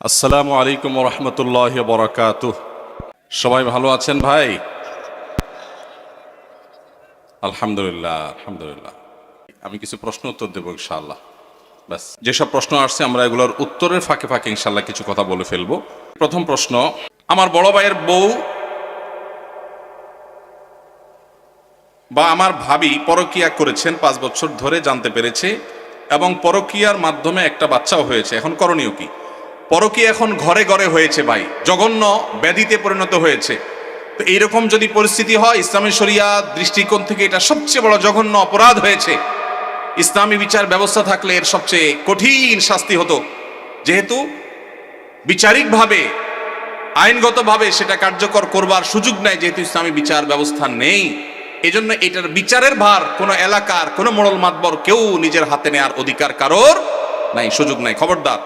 আসসালামু আলাইকুম রহমতুল্লাহ বরাকাতুহ। সবাই ভালো আছেন ভাই? আলহামদুলিল্লাহ আলহামদুলিল্লাহ। আমি কিছু প্রশ্ন উত্তর দেবো ইনশাআল্লাহ। ব্যাস, যেসব প্রশ্ন আসছে আমরা এগুলোর উত্তরের ফাঁকে ফাঁকে ইনশাআল্লাহ কিছু কথা বলে ফেলবো। প্রথম প্রশ্ন, আমার বড় ভাইয়ের বউ বা আমার ভাবি পরকীয়া করেছেন 5 বছর ধরে জানতে পেরেছে এবং পরকীয়ার মাধ্যমে একটা বাচ্চাও হয়েছে। এখন করণীয় কি? পরকীয়া এখন ঘরে ঘরে হয়েছে ভাই, জঘন্য ব্যাধিতে পরিণত হয়েছে। তো এইরকম যদি পরিস্থিতি হয়, ইসলামী শরিয়া দৃষ্টিকোণ থেকে এটা সবচেয়ে বড় জঘন্য অপরাধ হয়েছে। ইসলামী বিচার ব্যবস্থা থাকলে এর সবচেয়ে কঠিন শাস্তি হতো। যেহেতু বিচারিকভাবে আইনগতভাবে সেটা কার্যকর করবার সুযোগ নেই, যেহেতু ইসলামী বিচার ব্যবস্থা নেই, এজন্য এটার বিচারের ভার কোনো এলাকার কোনো মোড়ল মাতবর কেউ নিজের হাতে নেওয়ার অধিকার কারোর নাই, সুযোগ নাই, খবরদার।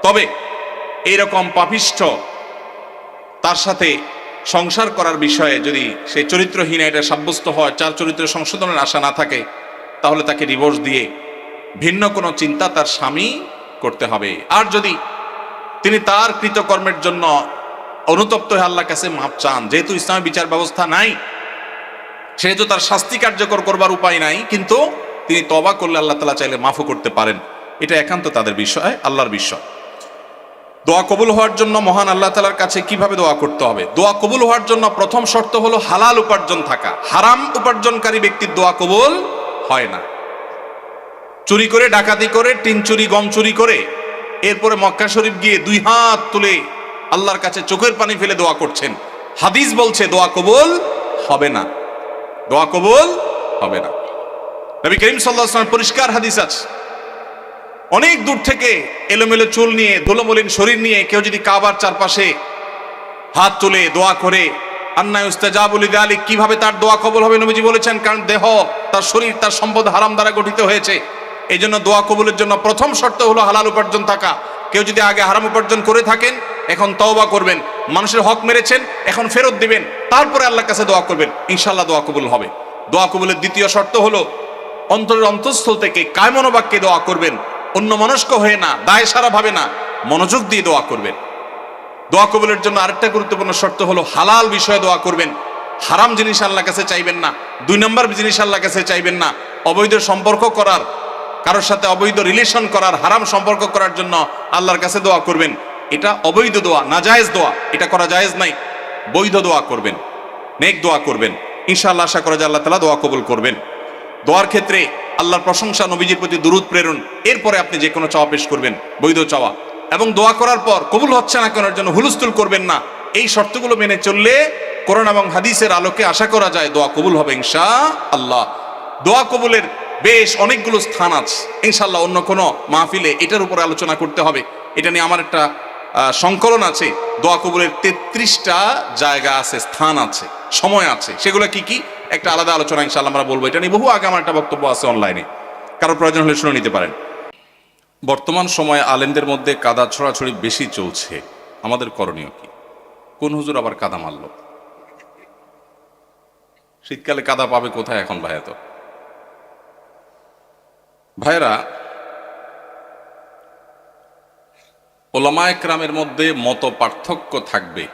তবে এইরকম পাপিষ্ঠ তার সাথে সংসার করার বিষয়ে যদি সে চরিত্রহীন এটা সাব্যস্ত হয়, চার চরিত্র সংশোধনের আশা না থাকে, তাহলে তাকে ডিভোর্স দিয়ে ভিন্ন কোনো চিন্তা তার স্বামী করতে হবে। আর যদি তিনি তার কৃতকর্মের জন্য অনুতপ্ত হয়ে আল্লাহর কাছে মাপ চান, যেহেতু ইসলামী বিচার ব্যবস্থা নাই সেহেতু তার শাস্তি কার্যকর করবার উপায় নাই, কিন্তু তিনি তওবা করলে আল্লাহ তাআলা চাইলে মাফও করতে পারেন। এটা একান্ত তাদের বিষয়, আল্লাহর বিষয়। দোয়া কবুল হওয়ার জন্য মহান আল্লাহ তাআলার কাছে কিভাবে দোয়া করতে হবে? দোয়া কবুল হওয়ার জন্য প্রথম শর্ত হলো হালাল উপার্জন থাকা। হারাম উপার্জনকারী ব্যক্তির দোয়া কবুল হয় না। চুরি করে, ডাকাতি করে, টিন চুরি, গম চুরি করে এরপরে মক্কা শরীফ গিয়ে 2 হাত তুলে আল্লাহর কাছে চোখের পানি ফেলে দোয়া করছেন, হাদিস বলছে দোয়া কবুল হবে না, দোয়া কবুল হবে না। নবী করিম সাল্লাল্লাহু আলাইহি ওয়াসাল্লাম পরিষ্কার হাদিস আছে, অনেক দূর থেকে এলোমেলো চুল নিয়ে, ধুলোমলিন শরীর নিয়ে কেউ যদি কাবার চারপাশে হাত তুলে দোয়া করে, আন্না ইউস্তাজাবু লিযালিক, কিভাবে তার দোয়া কবুল হবে? নবীজি বলেছেন, কারণ দেহ, তার শরীর, তার সম্পদ হারাম দ্বারা গঠিত হয়েছে। এই জন্য দোয়া কবুলের জন্য প্রথম শর্ত হলো হালাল উপার্জন থাকা। কেউ যদি আগে হারাম উপার্জন করে থাকেন, এখন তওবা করবেন, মানুষের হক মেরেছেন, এখন ফেরত দিবেন, তারপরে আল্লাহর কাছে দোয়া করবেন, ইনশাআল্লাহ দোয়া কবুল হবে। দোয়া কবুলের দ্বিতীয় শর্ত হলো অন্তরের অন্তঃস্থল থেকে কায়মনোবাক্যে দোয়া করবেন, অন্য মনস্ক হয়ে না, দায় সারা ভাবে না, মনোযোগ দিয়ে দোয়া করবেন। দোয়া কবুলের জন্য আরেকটা গুরুত্বপূর্ণ শর্ত হলো হালাল বিষয়ে দোয়া করবেন, হারাম জিনিস আল্লাহর কাছে চাইবেন না। 2 নম্বর জিনিস আল্লাহর কাছে চাইবেন না। অবৈধ সম্পর্ক করার, কারোর সাথে অবৈধ রিলেশন করার, হারাম সম্পর্ক করার জন্য আল্লাহর কাছে দোয়া করবেন, এটা অবৈধ দোয়া, নাজায়েজ দোয়া, এটা করা জায়েজ নাই। বৈধ দোয়া করবেন, নেক দোয়া করবেন, ইনশাআল্লাহ আশা করা যায় আল্লাহ তাআলা দোয়া কবুল করবেন। দোয়ার ক্ষেত্রে আল্লাহর প্রশংসা, নবীজির প্রতি দুরূদ প্রেরণ, এরপরে আপনি যে কোনো চাওয়া পেশ করবেন, বৈধ চাওয়া। এবং দোয়া করার পর কবুল হচ্ছে না কেন জন্য হুলস্থুল করবেন না। এই শর্তগুলো মেনে চললে কোরআন এবং হাদিসের আলোকে আশা করা যায় দোয়া কবুল হবে ইনশাআল্লাহ। দোয়া কবুলের বেশ অনেকগুলো স্থান আছে, ইনশাআল্লাহ অন্য কোনো মাহফিলে এটার উপরে আলোচনা করতে হবে। এটা নিয়ে আমার একটা সংকলন আছে। দোয়া কবুলের 33টা জায়গা আছে, স্থান আছে, সময় আছে। সেগুলো কি কি একটা আলাদা আলোচনা ইনশাআল্লাহ আমরা বলবো। এটা নিয়ে বহু আগে আমার একটা বক্তব্য আছে অনলাইনে, কারোর প্রয়োজন হলে শুনে নিতে পারেন। বর্তমান সময়ে আলেমদের মধ্যে কাদা ছড়াছড়ি বেশি চলছে, আমাদের করণীয় কি? কোন হুজুর আবার কাদা মারল? শীতকালে কাদা পাবে কোথায় এখন ভাইয়া? তো ভাইরা, ওলামায়ে কেরামের মধ্যে মত পার্থক্য থাকবে,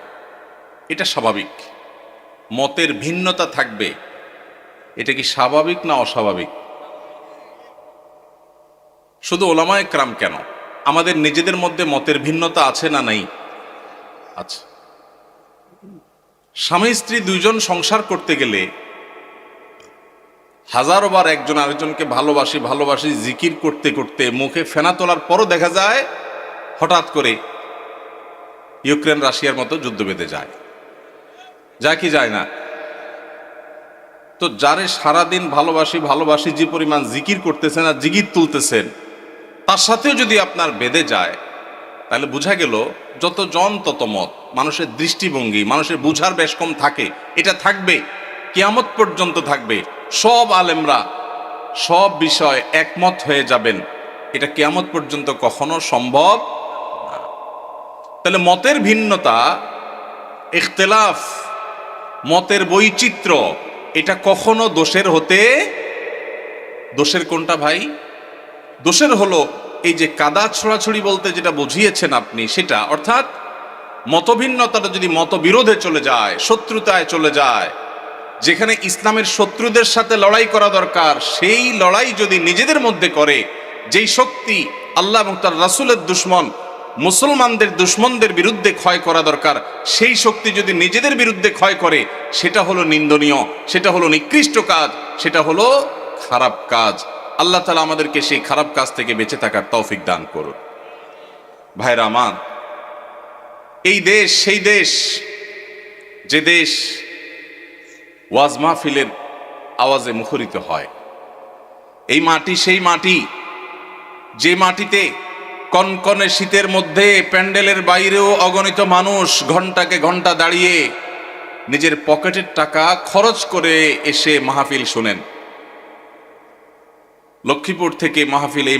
এটা স্বাভাবিক। মতের ভিন্নতা থাকবে, এটা কি স্বাভাবিক না অস্বাভাবিক? শুধু ওলামায়ে কেরাম কেন, আমাদের নিজেদের মধ্যে মতের ভিন্নতা আছে না নাই? আচ্ছা, স্বামী স্ত্রী 2 জন সংসার করতে গেলে হাজারো বার একজন আরেকজনকে ভালোবাসি ভালোবাসি জিকির করতে করতে মুখে ফেনা তোলার পরও দেখা যায় হঠাৎ করে ইউক্রেন রাশিয়ার মতো যুদ্ধ বেঁধে যায় কি যায় না? তো যারে সারাদিন ভালোবাসি ভালোবাসি যে পরিমাণ জিকির করতেছেন আর জিকির তুলতেছেন, তার সাথেও যদি আপনার বেঁধে যায়, তাহলে বোঝা গেল যত জন তত মত। মানুষের দৃষ্টিভঙ্গি, মানুষের বুঝার বেশ কম থাকে, এটা থাকবে, কিয়ামত পর্যন্ত থাকবে। সব আলেমরা সব বিষয় একমত হয়ে যাবেন, এটা কিয়ামত পর্যন্ত কখনো সম্ভব না। তাহলে মতের ভিন্নতা, ইখতিলাফ, মতের বৈচিত্র্য, এটা কখনো দোষের হতে, দোষের কোনটা ভাই? দোষের হলো এই যে কাদা ছড়াছড়ি বলতে যেটা বুঝিয়েছেন আপনি, সেটা অর্থাৎ মতভিন্নতাটা যদি মতবিরোধে চলে যায়, শত্রুতায় চলে যায়, যেখানে ইসলামের শত্রুদের সাথে লড়াই করা দরকার, সেই লড়াই যদি নিজেদের মধ্যে করে, যেই শক্তি আল্লাহ এবং তার রাসূলের দুশমন মুসলমানদের দুশমনদের বিরুদ্ধে ক্ষয় করা দরকার, সেই শক্তি যদি নিজেদের বিরুদ্ধে ক্ষয় করে, সেটা হলো নিন্দনীয়, সেটা হলো নিকৃষ্ট কাজ, সেটা হলো খারাপ কাজ। আল্লাহ তাআলা আমাদেরকে সেই খারাপ কাজ থেকে বেঁচে থাকার তৌফিক দান করুন। ভাইরা আমার, এই দেশ সেই দেশ, যে দেশ ওয়াজ মাহফিলের আওয়াজে মুখরিত হয়। এই মাটি সেই মাটি, যে মাটিতে কনকনে শীতের মধ্যে প্যান্ডেলের বাইরেও অগণিত মানুষ ঘন্টাকে ঘন্টা দাঁড়িয়ে নিজের পকেটের টাকা খরচ করে এসে মাহফিল শোনেন। লক্ষ্মীপুর থেকে এই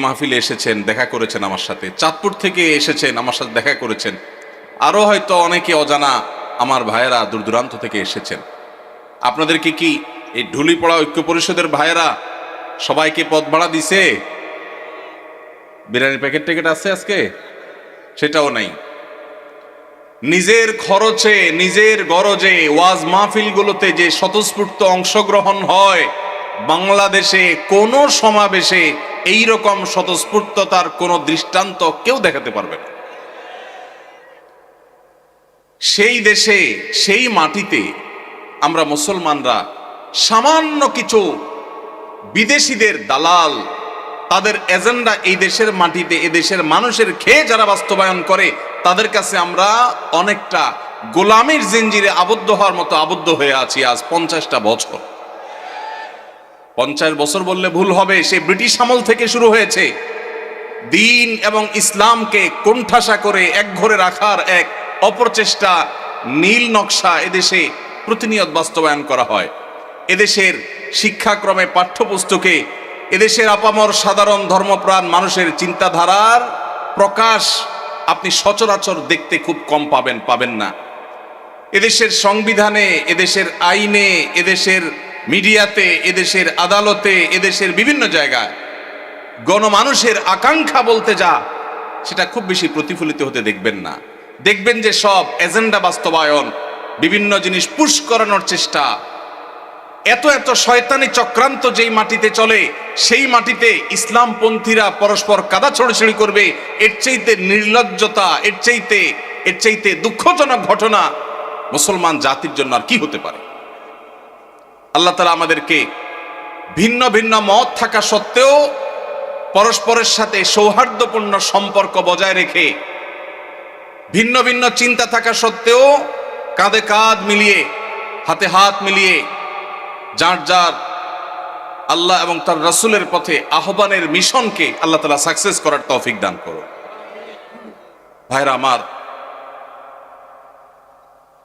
মাহফিলে এসেছেন, দেখা করেছেন আমার সাথে। চাঁদপুর থেকে এসেছেন, আমার সাথে দেখা করেছেন। আরো হয়তো অনেকে অজানা আমার ভাইয়েরা দূর দূরান্ত থেকে এসেছেন। আপনাদেরকে কি এই ঢুলিপড়া ঐক্য পরিষদের ভাইয়েরা সবাইকে পথ ভাড়া দিছে? বিরিয়ানির প্যাকেট ট্যাকেট আছে আজকে? সেটাও নাই। নিজের খরচে, নিজের গরজে ওয়াজ মাহফিলগুলোতে যে স্বতঃস্ফূর্ত অংশগ্রহণ হয়, বাংলাদেশে কোনো সমাবেশে এই রকম স্বতঃস্ফূর্ততার কোনো দৃষ্টান্ত কেউ দেখাতে পারবে না। সেই দেশে, সেই মাটিতে আমরা মুসলমানরা সামান্য কিছু বিদেশিদের দালাল, তাদের এজেন্ডা এই দেশের মাটিতে, এদেশের মানুষের খেয়ে যারা বাস্তবায়ন করে, তাদের কাছে আমরা অনেকটা গোলামির জিঞ্জিরে আবদ্ধ হওয়ার মতো আবদ্ধ হয়ে আছি আজ 50টা বছর। 50 বছর বললে ভুল হবে, সে ব্রিটিশ আমল থেকে শুরু হয়েছে। দিন এবং ইসলামকে কোণঠাসা করে একঘরে রাখার এক অপরচেষ্টা, নীল নকশা এদেশে প্রতিনিয়ত বাস্তবায়ন করা হয়। এদেশের শিক্ষাক্রমে, পাঠ্যপুস্তকে এদেশের আপামর সাধারণ ধর্মপ্রাণ মানুষের চিন্তাধারার প্রকাশ আপনি সচরাচর দেখতে খুব কম পাবেন না। এদেশের সংবিধানে, এদেশের আইনে, এদেশের মিডিয়াতে, এদেশের আদালতে, এদেশের বিভিন্ন জায়গায় গণমানুষের আকাঙ্ক্ষা বলতে যা, সেটা খুব বেশি প্রতিফলিত হতে দেখবেন না। দেখবেন যে সব এজেন্ডা বাস্তবায়ন, বিভিন্ন জিনিস পুশ করানোর চেষ্টা, এত এত শয়তানি চক্রান্ত যেই মাটিতে চলে, সেই মাটিতে ইসলামপন্থীরা পরস্পর কাদা ছড়াছড়ি করবে, এর চাইতে নির্লজ্জতা, এর চাইতে দুঃখজনক ঘটনা মুসলমান জাতির জন্য আর কি হতে পারে? আল্লাহ তাআলা আমাদেরকে ভিন্ন ভিন্ন মত থাকা সত্ত্বেও পরস্পরের সাথে সৌহার্দ্যপূর্ণ সম্পর্ক বজায় রেখে, ভিন্ন ভিন্ন চিন্তা থাকা সত্ত্বেও কাঁধে কাঁধ মিলিয়ে, হাতে হাত মিলিয়ে যার যার আল্লাহ এবং তার রাসূলের পথে আহ্বানের মিশনকে আল্লাহ তাআলা সাকসেস করার তৌফিক দান করুন। ভাইরা আমার,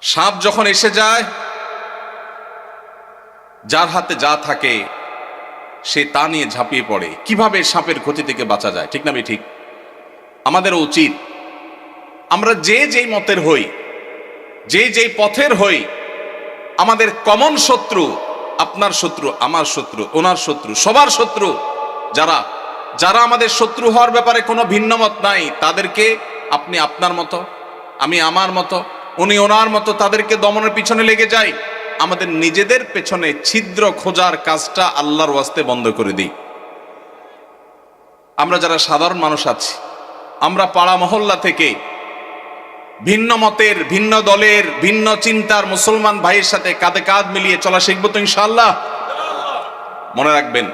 সাপ যখন এসে যায়, যার হাতে যা থাকে সে তা নিয়ে ঝাঁপিয়ে পড়ে। কিভাবে সাপের ক্ষতি থেকে বাঁচা যায়, ঠিক না ঠিক? আমাদের উচিত আমরা যেই মতের হই, যেই পথের হই, আমাদের কমন শত্রু, আপনার শত্রু, আমার শত্রু, ওনার শত্রু, সবার শত্রু যারা যারা আমাদের শত্রু হওয়ার ব্যাপারে কোনো ভিন্ন মত নাই, তাদেরকে আপনি আপনার মতো, আমি আমার মতো, উনি ওনার মতো, তাদেরকে দমনের পিছনে লেগে যাই। আমাদের নিজেদের পেছনে ছিদ্র খোঁজার কাজটা আল্লাহর ওয়াস্তে বন্ধ করে দিই। আমরা যারা সাধারণ মানুষ আছি, আমরা পাড়া মহল্লা থেকে ভিন্ন মতের, ভিন্ন দলের, ভিন্ন চিন্তার মুসলমান ভাইয়ের সাথে কাঁধে কাঁধ মিলিয়ে চলা শিখবো তো ইনশাআল্লাহ। মনে রাখবেন,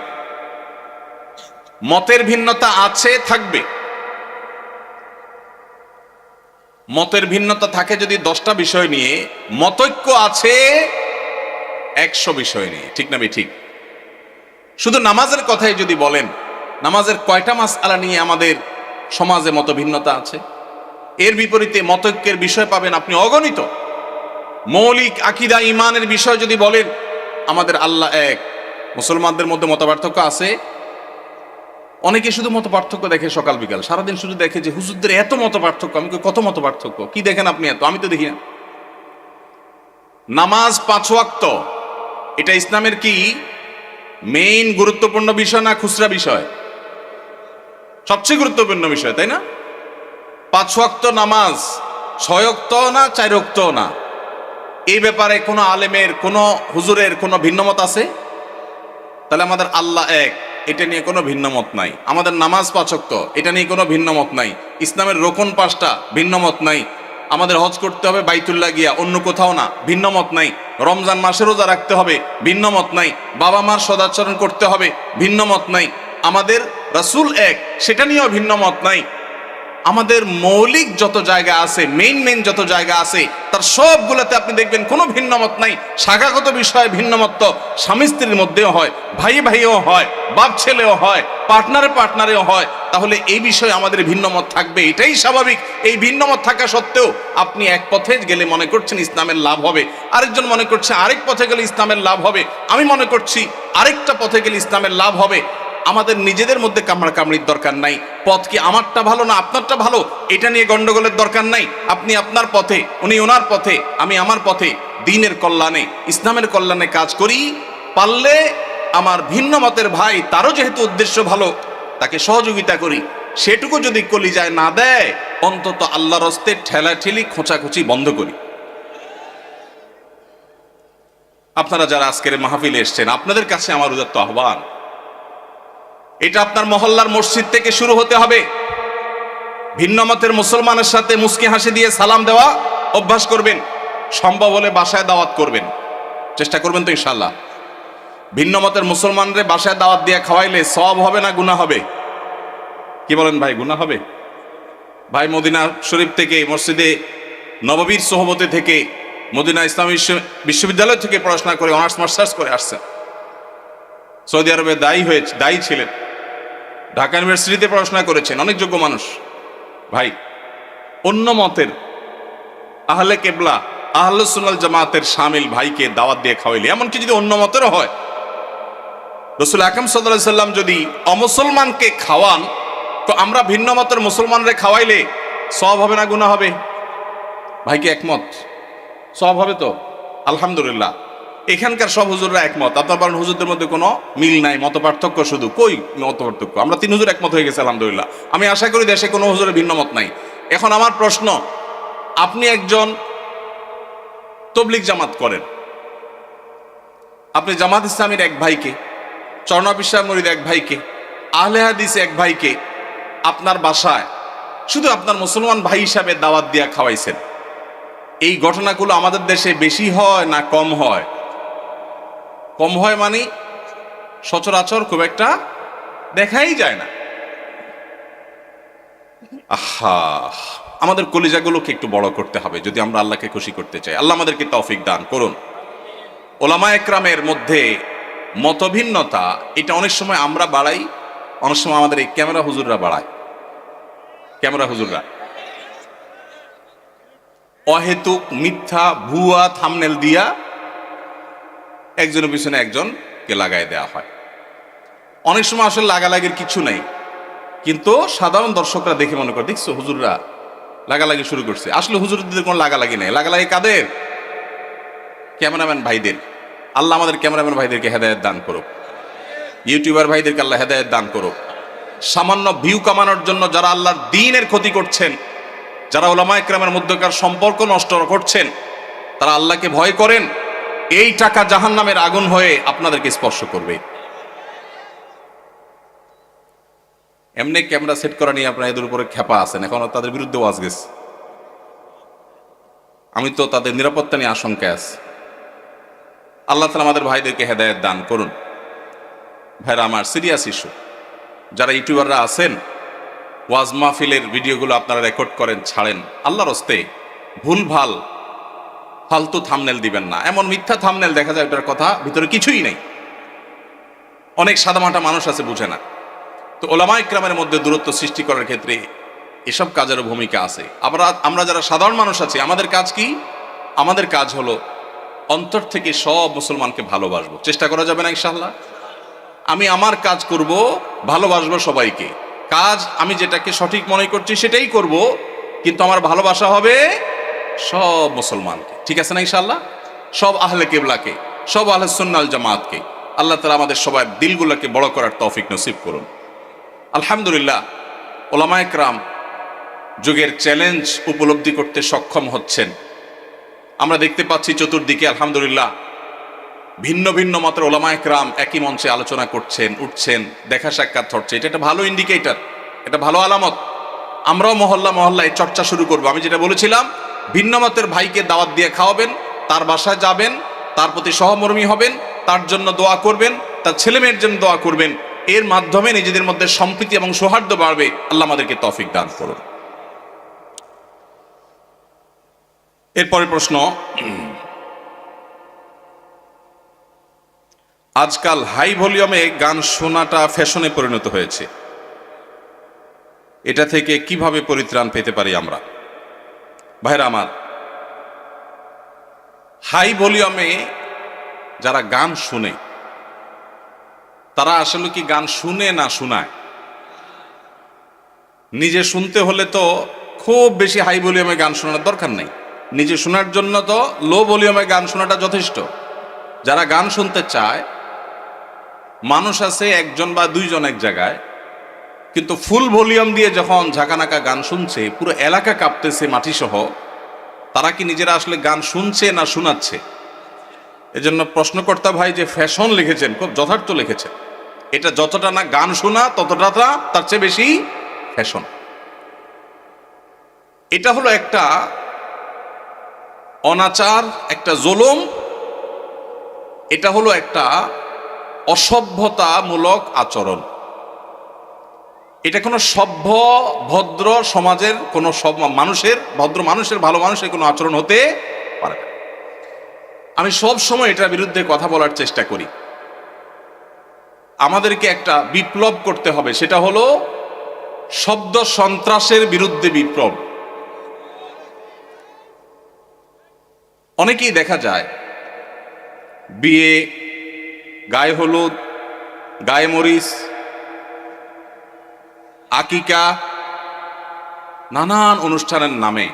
মতের ভিন্নতা আছে, থাকবে। মতের ভিন্নতা থাকে যদি 10টা বিষয় নিয়ে, মতৈক্য আছে 100 বিষয় নিয়ে, ঠিক না ঠিক? শুধু নামাজের কথাই যদি বলেন, নামাজের কয়টা মাসআলা নিয়ে আমাদের সমাজে মত ভিন্নতা আছে? এর বিপরীতে মতৈক্যের বিষয় পাবেন আপনি অগণিত। মৌলিক আকীদা ঈমানের বিষয় যদি বলেন, আমাদের আল্লাহ এক। মুসলমানদের মধ্যে মত পার্থক্য আছে। অনেকে শুধু মত পার্থক্য দেখে সকাল বিকাল, সারাদিন শুধু দেখে যে হুজুরদের এত মত পার্থক্য। আমি কত মত পার্থক্য? কি দেখেন আপনি এত? আমি তো দেখি না। নামাজ 5 ওয়াক্ত, এটা ইসলামের কি মেইন গুরুত্বপূর্ণ বিষয় না খুচরা বিষয়? সবচেয়ে গুরুত্বপূর্ণ বিষয়, তাই না? 5 ওয়াক্ত নামাজ 6 ওয়াক্ত না 4 ওয়াক্ত না, এই ব্যাপারে কোনো আলেমের, কোনো হুজুরের কোনো ভিন্নমত আছে? তাহলে আমাদের আল্লাহ এক, এটা নিয়ে কোনো ভিন্নমত নাই। আমাদের নামাজ 5 ওয়াক্ত, এটা নিয়ে কোনো ভিন্নমত নাই। ইসলামের রোকন 5টা, ভিন্নমত নাই। আমাদের হজ করতে হবে বাইতুল্লাহ গিয়া, অন্য কোথাও না, ভিন্নমত নাই। রমজান মাসে রোজা রাখতে হবে, ভিন্নমত নাই। বাবা মার সদাচরণ করতে হবে, ভিন্নমত নাই। আমাদের রাসূল এক, সেটা নিয়েও ভিন্নমত নাই। আমাদের মৌলিক যত জায়গা আছে, মেইন যত জায়গা আছে, তার সবগুলোতে আপনি দেখবেন কোনো ভিন্নমত নাই। শাখাগত বিষয়ে ভিন্নমত তো স্বামী স্ত্রীর মধ্যেও হয়, ভাই ভাইও হয়, বাপ ছেলেও হয়, পার্টনারেও হয়। তাহলে এই বিষয়ে আমাদের ভিন্নমত থাকবে, এটাই স্বাভাবিক। এই ভিন্নমত থাকা সত্ত্বেও আপনি এক পথে গেলে মনে করছেন ইসলামের লাভ হবে, আরেকজন মনে করছে আরেক পথে গেলে ইসলামের লাভ হবে, আমি মনে করছি আরেকটা পথে গেলে ইসলামের লাভ হবে। আমাদের নিজেদের মধ্যে কামড়াকামড়ির দরকার নাই। পথ কি আমারটা ভালো না আপনারটা ভালো, এটা নিয়ে গন্ডগোলের দরকার নাই। আপনি আপনার পথে, উনি ওনার পথে, আমি আমার পথে, দ্বীনের কল্যাণে, ইসলামের কল্যাণে কাজ করি। পারলে আমার ভিন্ন মতের ভাই, তারও যেহেতু উদ্দেশ্য ভালো, তাকে সহযোগিতা করি। সেটুকু যদি কলিজায় না দেয়, অন্তত আল্লাহর হস্তে ঠেলাঠেলি খোঁচাখুচি বন্ধ করি। আপনারা যারা আজকের মাহফিলে এসছেন, আপনাদের কাছে আমার উদাত্ত আহ্বান, এটা আপনার মহল্লার মসজিদ থেকে শুরু হতে হবে। ভিন্ন মতের মুসলমানের সাথে মুস্কি হাসি দিয়ে সালাম দেওয়া অভ্যাস করবেন। সম্ভব হলে বাসায় দাওয়াত করবেন, চেষ্টা করবেন তো ইনশাল্লাহ। ভিন্ন মতের মুসলমানরে বাসায় দাওয়াত দিয়ে খাওয়াইলে সওয়াব হবে না গুনাহ হবে? কি বলেন ভাই, গুনাহ হবে? ভাই মদিনা শরীফ থেকে, মসজিদে নববীর সোহবতে থেকে, মদিনা ইসলামী বিশ্ববিদ্যালয় থেকে পড়াশোনা করে অনার্স মাস্টার্স করে আসছেন। সৌদি আরবে দায়ী ছিলেন, ঢাকা ইউনিভার্সিটিতে পড়াশোনা করেছেন, অনেক যোগ্য মানুষ। ভাই, অন্য মতের আহলে কেবলা, আহলে সুন্নাত জামাতের শামিল ভাইকে দাওয়াত দিয়ে খাওয়াইলে, এমনকি যদি অন্য মতেরও হয়, রাসূল আকরাম সাল্লাল্লাহু আলাইহি সাল্লাম যদি অমুসলমানকে খাওয়ান, তো আমরা ভিন্ন মতের মুসলমানরে খাওয়াইলে সওয়াব হবে না গুনাহ হবে? ভাইকে একমত, সওয়াব হবে তো? আলহামদুলিল্লাহ। এখানকার সব হুজুররা একমত। আপনার বলেন হুজুরদের মধ্যে কোনো মিল নাই, মত পার্থক্য শুধু। কই মত পার্থক্য? আমরা 3 হুজুর একমত হয়ে গেছে আলহামদুলিল্লাহ। আমি আশা করি দেশে কোনো হুজুরের ভিন্ন মত নাই। এখন আমার প্রশ্ন, আপনি একজন তবলিগ জামাত করেন, আপনি জামাত ইসলামীর এক ভাইকে, চরনাবিশ সাহেব মুরিদ এক ভাইকে, আহলে হাদিস এক ভাইকে আপনার বাসায় শুধু আপনার মুসলমান ভাই হিসাবে দাওয়াত দিয়া খাওয়াইছেন। এই ঘটনাগুলো আমাদের দেশে বেশি হয় না কম হয়? কম হয় মানে সচরাচর খুব একটা দেখাই যায় না। আহা, আমাদের কলিজাগুলোকে একটু বড় করতে হবে যদি আমরা আল্লাহকে খুশি করতে চাই। আল্লাহ আমাদেরকে তৌফিক দান করুন। ওলামা একরামের মধ্যে মতভিন্নতা, এটা অনেক সময় আমরা বাড়াই, অনেক সময় আমাদের এই ক্যামেরা হুজুররা বাড়ায়। ক্যামেরা হুজুররা অহেতুক মিথ্যা ভুয়া থাম্বনেল দিয়া একজনের পিছনে একজনকে লাগাই দেয়া হয়। অনেক সময় আসলে লাগালাগির কিছু নাই, কিন্তু সাধারণ দর্শকরা দেখে মনে করে, দেখছো হুজুররা লাগালাগি শুরু করছে। আসলে হুজুরদের কোনো লাগালাগি নাই। লাগালাগি কাদের? ক্যামেরাম্যান ভাইদের। আল্লাহ আমাদের ক্যামেরাম্যান ভাইদেরকে হেদায়েত দান করুক, ইউটিউবার ভাইদেরকে আল্লাহ হেদায়েত দান করুক। সামান্য ভিউ কামানোর জন্য যারা আল্লাহর দ্বীনের ক্ষতি করছেন, যারা উলামা ইকরামের মধ্যকার সম্পর্ক নষ্ট করছেন, তারা আল্লাহকে ভয় করেন। এই টাকা জাহান্নামের আগুন হয়ে আপনাদেরকে স্পর্শ করবে। এমনি ক্যামেরা সেট করা নিয়ে আপনারা এদের উপরে খেপা আছেন, এখন তাদের বিরুদ্ধে ওয়াজ গেছে। আমি তো তাদের নিরাপত্তা নিয়ে আশঙ্কায় আছি। আল্লাহ তাআলা আমাদের ভাইদেরকে হেদায়েত দান করুন। ভাইরা আমার, সিরিয়াস ইস্যু। যারা ইউটিউবাররা আছেন, ওয়াজ মাহফিলের ভিডিওগুলো আপনারা রেকর্ড করেন, ছাড়েন, আল্লাহর হস্তে ভুলভাল ফালতু থাম্বনেল দিবেন না। এমন মিথ্যা থাম্বনেল দেখা যায় ওটার কথা ভিতরে কিছুই নেই। অনেক সাদামাটা মানুষ আছে, বুঝে না। তো ওলামা ইকরামের মধ্যে দূরত্ব সৃষ্টি করার ক্ষেত্রে এসব কাজেরও ভূমিকা আছে। আমরা যারা সাধারণ মানুষ আছি, আমাদের কাজ কি? আমাদের কাজ হলো অন্তর থেকে সব মুসলমানকে ভালোবাসবো। চেষ্টা করা যাবে না ইনশাআল্লাহ? আমি আমার কাজ করব, ভালোবাসবো সবাইকে। কাজ আমি যেটাকে সঠিক মনে করছি সেটাই করব, কিন্তু আমার ভালোবাসা হবে সব মুসলমানকে। ঠিক আছে না ইনশাআল্লাহ? সব আহলে কিবলাকে, সব আহলে সুন্নাল জামাতকে। আল্লাহ তাআলা আমাদের সবার দিলগুলোকে বড় করার তৌফিক নসিব করুন। আলহামদুলিল্লাহ, ওলামায়ে কেরাম যুগের চ্যালেঞ্জ উপলব্ধি করতে সক্ষম হচ্ছেন। আমরা দেখতে পাচ্ছি চতুর্দিকে আলহামদুলিল্লাহ ভিন্ন ভিন্ন মতের ওলামায়ে কেরাম একই মঞ্চে আলোচনা করছেন, উঠছেন, দেখা সাক্ষাৎ হচ্ছে। এটা একটা ভালো ইন্ডিকেটর, এটা ভালো আলামত। আমরাও মহল্লা মহল্লায় চর্চা শুরু করব। আমি যেটা বলেছিলাম, ভিন্ন মতের ভাইকে দাওয়াত দিয়ে খাওয়াবেন, তার বাসায় যাবেন, তার প্রতি সহমর্মী হবেন, তার জন্য দোয়া করবেন, তার ছেলেমেয়ের জন্য দোয়া করবেন। এর মাধ্যমে নিজেদের মধ্যে সম্প্রীতি এবং সৌহার্দ্য বাড়বে। আল্লাহ আমাদেরকে তৌফিক দান করুন। এরপরের প্রশ্ন, আজকাল হাই ভলিউমে গান শোনাটা ফ্যাশনে পরিণত হয়েছে, এটা থেকে কিভাবে পরিত্রাণ পেতে পারি আমরা? ভাইরা আমার, হাই ভলিউমে যারা গান শুনে তারা আসলে কি গান শুনে না শোনায়? নিজে শুনতে হলে তো খুব বেশি হাই ভলিউমে গান শোনার দরকার নেই। নিজে শোনার জন্য তো লো ভলিউমে গান শোনাটা যথেষ্ট। যারা গান শুনতে চায়, মানুষ আছে একজন বা দুইজন এক জায়গায়, কিন্তু ফুল ভলিউম দিয়ে যখন ঝাঁকানাকা গান শুনছে, পুরো এলাকা কাঁপতেছে মাটি সহ, তারা কি নিজেরা আসলে গান শুনছে না শোনাচ্ছে? এজন্য প্রশ্নকর্তা ভাই যে ফ্যাশন লিখেছেন, খুব যথার্থ লিখেছেন। এটা যতটা না গান শোনা, ততটা তার চেয়ে বেশি ফ্যাশন। এটা হলো একটা অনাচার, একটা জুলুম, এটা হলো একটা অসভ্যতামূলক আচরণ। এটা কোনো সভ্য ভদ্র সমাজের কোনো মানুষের, ভদ্র মানুষের, ভালো মানুষের কোনো আচরণ হতে পারে না। আমি সব সময় এটার বিরুদ্ধে কথা বলার চেষ্টা করি। আমাদেরকে একটা বিপ্লব করতে হবে, সেটা হলো শব্দ সন্ত্রাসের বিরুদ্ধে বিপ্লব। অনেকেই দেখা যায় বিয়ে, গায়ে হলুদ, গায়ে মরিচ, আকিকা, নানান অনুষ্ঠানের নামে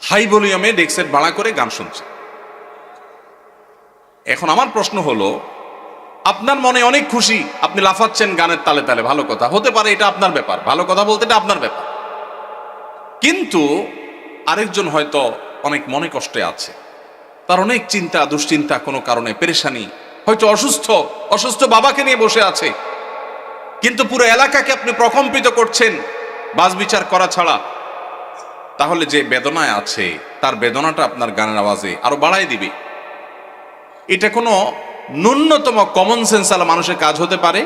হাই ভলিউমে ডেক্সেট ভাড়া করে গান শুনছে। এখন আমার প্রশ্ন হলো, আপনার মনে অনেক খুশি, আপনি লাফাচ্ছেন গানের তালে তালে, ভালো কথা, হতে পারে, এটা আপনার ব্যাপার, ভালো কথা বলতে এটা আপনার ব্যাপার। কিন্তু আরেকজন হয়তো অনেক মনে কষ্টে আছে, তার অনেক চিন্তা দুশ্চিন্তা, কোনো কারণে পেরেশানি, হয়তো অসুস্থ বাবাকে নিয়ে বসে আছে, কিন্তু পুরো এলাকাকে আপনি প্রকম্পিত করছেন বাজ বিচার করা ছাড়া। তাহলে যে বেদনায় আছে, তার বেদনাটা আপনার গানের আওয়াজে আরো বাড়াই দিবে। এটা কোনো ন্যূনতম কমন সেন্স আলা মানুষের কাজ হতে পারে?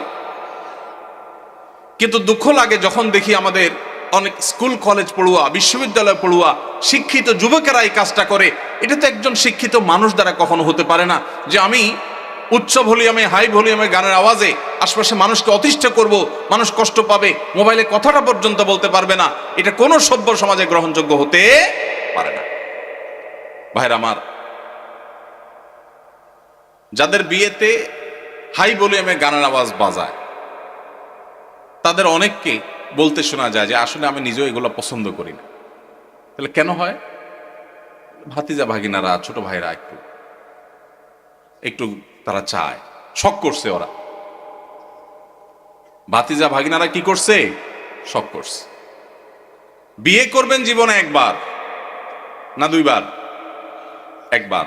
কিন্তু দুঃখ লাগে যখন দেখি আমাদের অনেক স্কুল কলেজ পড়ুয়া, বিশ্ববিদ্যালয় পড়ুয়া, শিক্ষিত যুবকেরা এই কাজটা করে। এটা তো একজন শিক্ষিত মানুষ দ্বারা কখনো হতে পারে না, যে আমি উচ্চ ভলিউমে, হাই ভলিউমে গানের আওয়াজে আশপাশে মানুষকে অতিষ্ঠ করব, মানুষ কষ্ট পাবে, মোবাইলে কথাটা পর্যন্ত বলতে পারবে না। এটা কোনো সভ্য সমাজে গ্রহণযোগ্য হতে পারে না। ভাইরা আমার, যাদের বিয়েতে হাই ভলিউমে গানের আওয়াজ বাজায়, তাদের অনেককে বলতে শোনা যায় যে আসলে আমি নিজেও এগুলো পছন্দ করি না। তাহলে কেন হয়? ভাতিজা ভাগিনারা, ছোট ভাইরা একটু তারা চায়, শখ করছে ওরা। ভাতিজা ভাগিনারা কি করছে? শখ করছে। বিয়ে করবেন জীবনে একবার না দুইবার? একবার।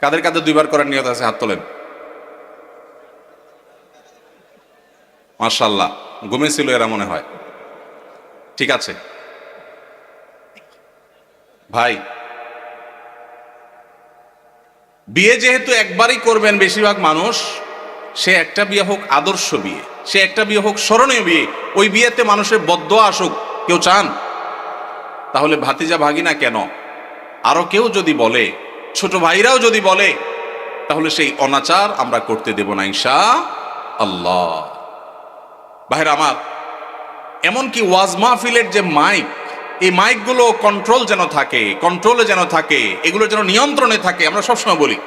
কাদের কাদের দুইবার করার নিয়ত আছে? হাত তোলেন। মাশাআল্লাহ, ঘুমেছিল এরা মনে হয়। ঠিক আছে ভাই, বিয়ে যেহেতু একবারই করবেন বেশিরভাগ মানুষ, সে একটা বিয়ে হোক আদর্শ বিয়ে, সে একটা বিয়ে হোক স্মরণীয় বিয়ে, ওই বিয়েতে মানুষের বদদোয়া আসুক, কেউ চান? তাহলে ভাতিজা ভাগিনা কেন, আরো কেউ যদি বলে, ছোট ভাইরাও যদি বলে, তাহলে সেই অনাচার আমরা করতে দেব না ইনশাআল্লাহ। ভাইরা আমার, এমনকি ওয়াজ মাহফিলের যে মাইক, এই মাইকগুলো কন্ট্রোলে যেন থাকে, এগুলো যেন নিয়ন্ত্রণে থাকে। আমরা সবসময় বলি,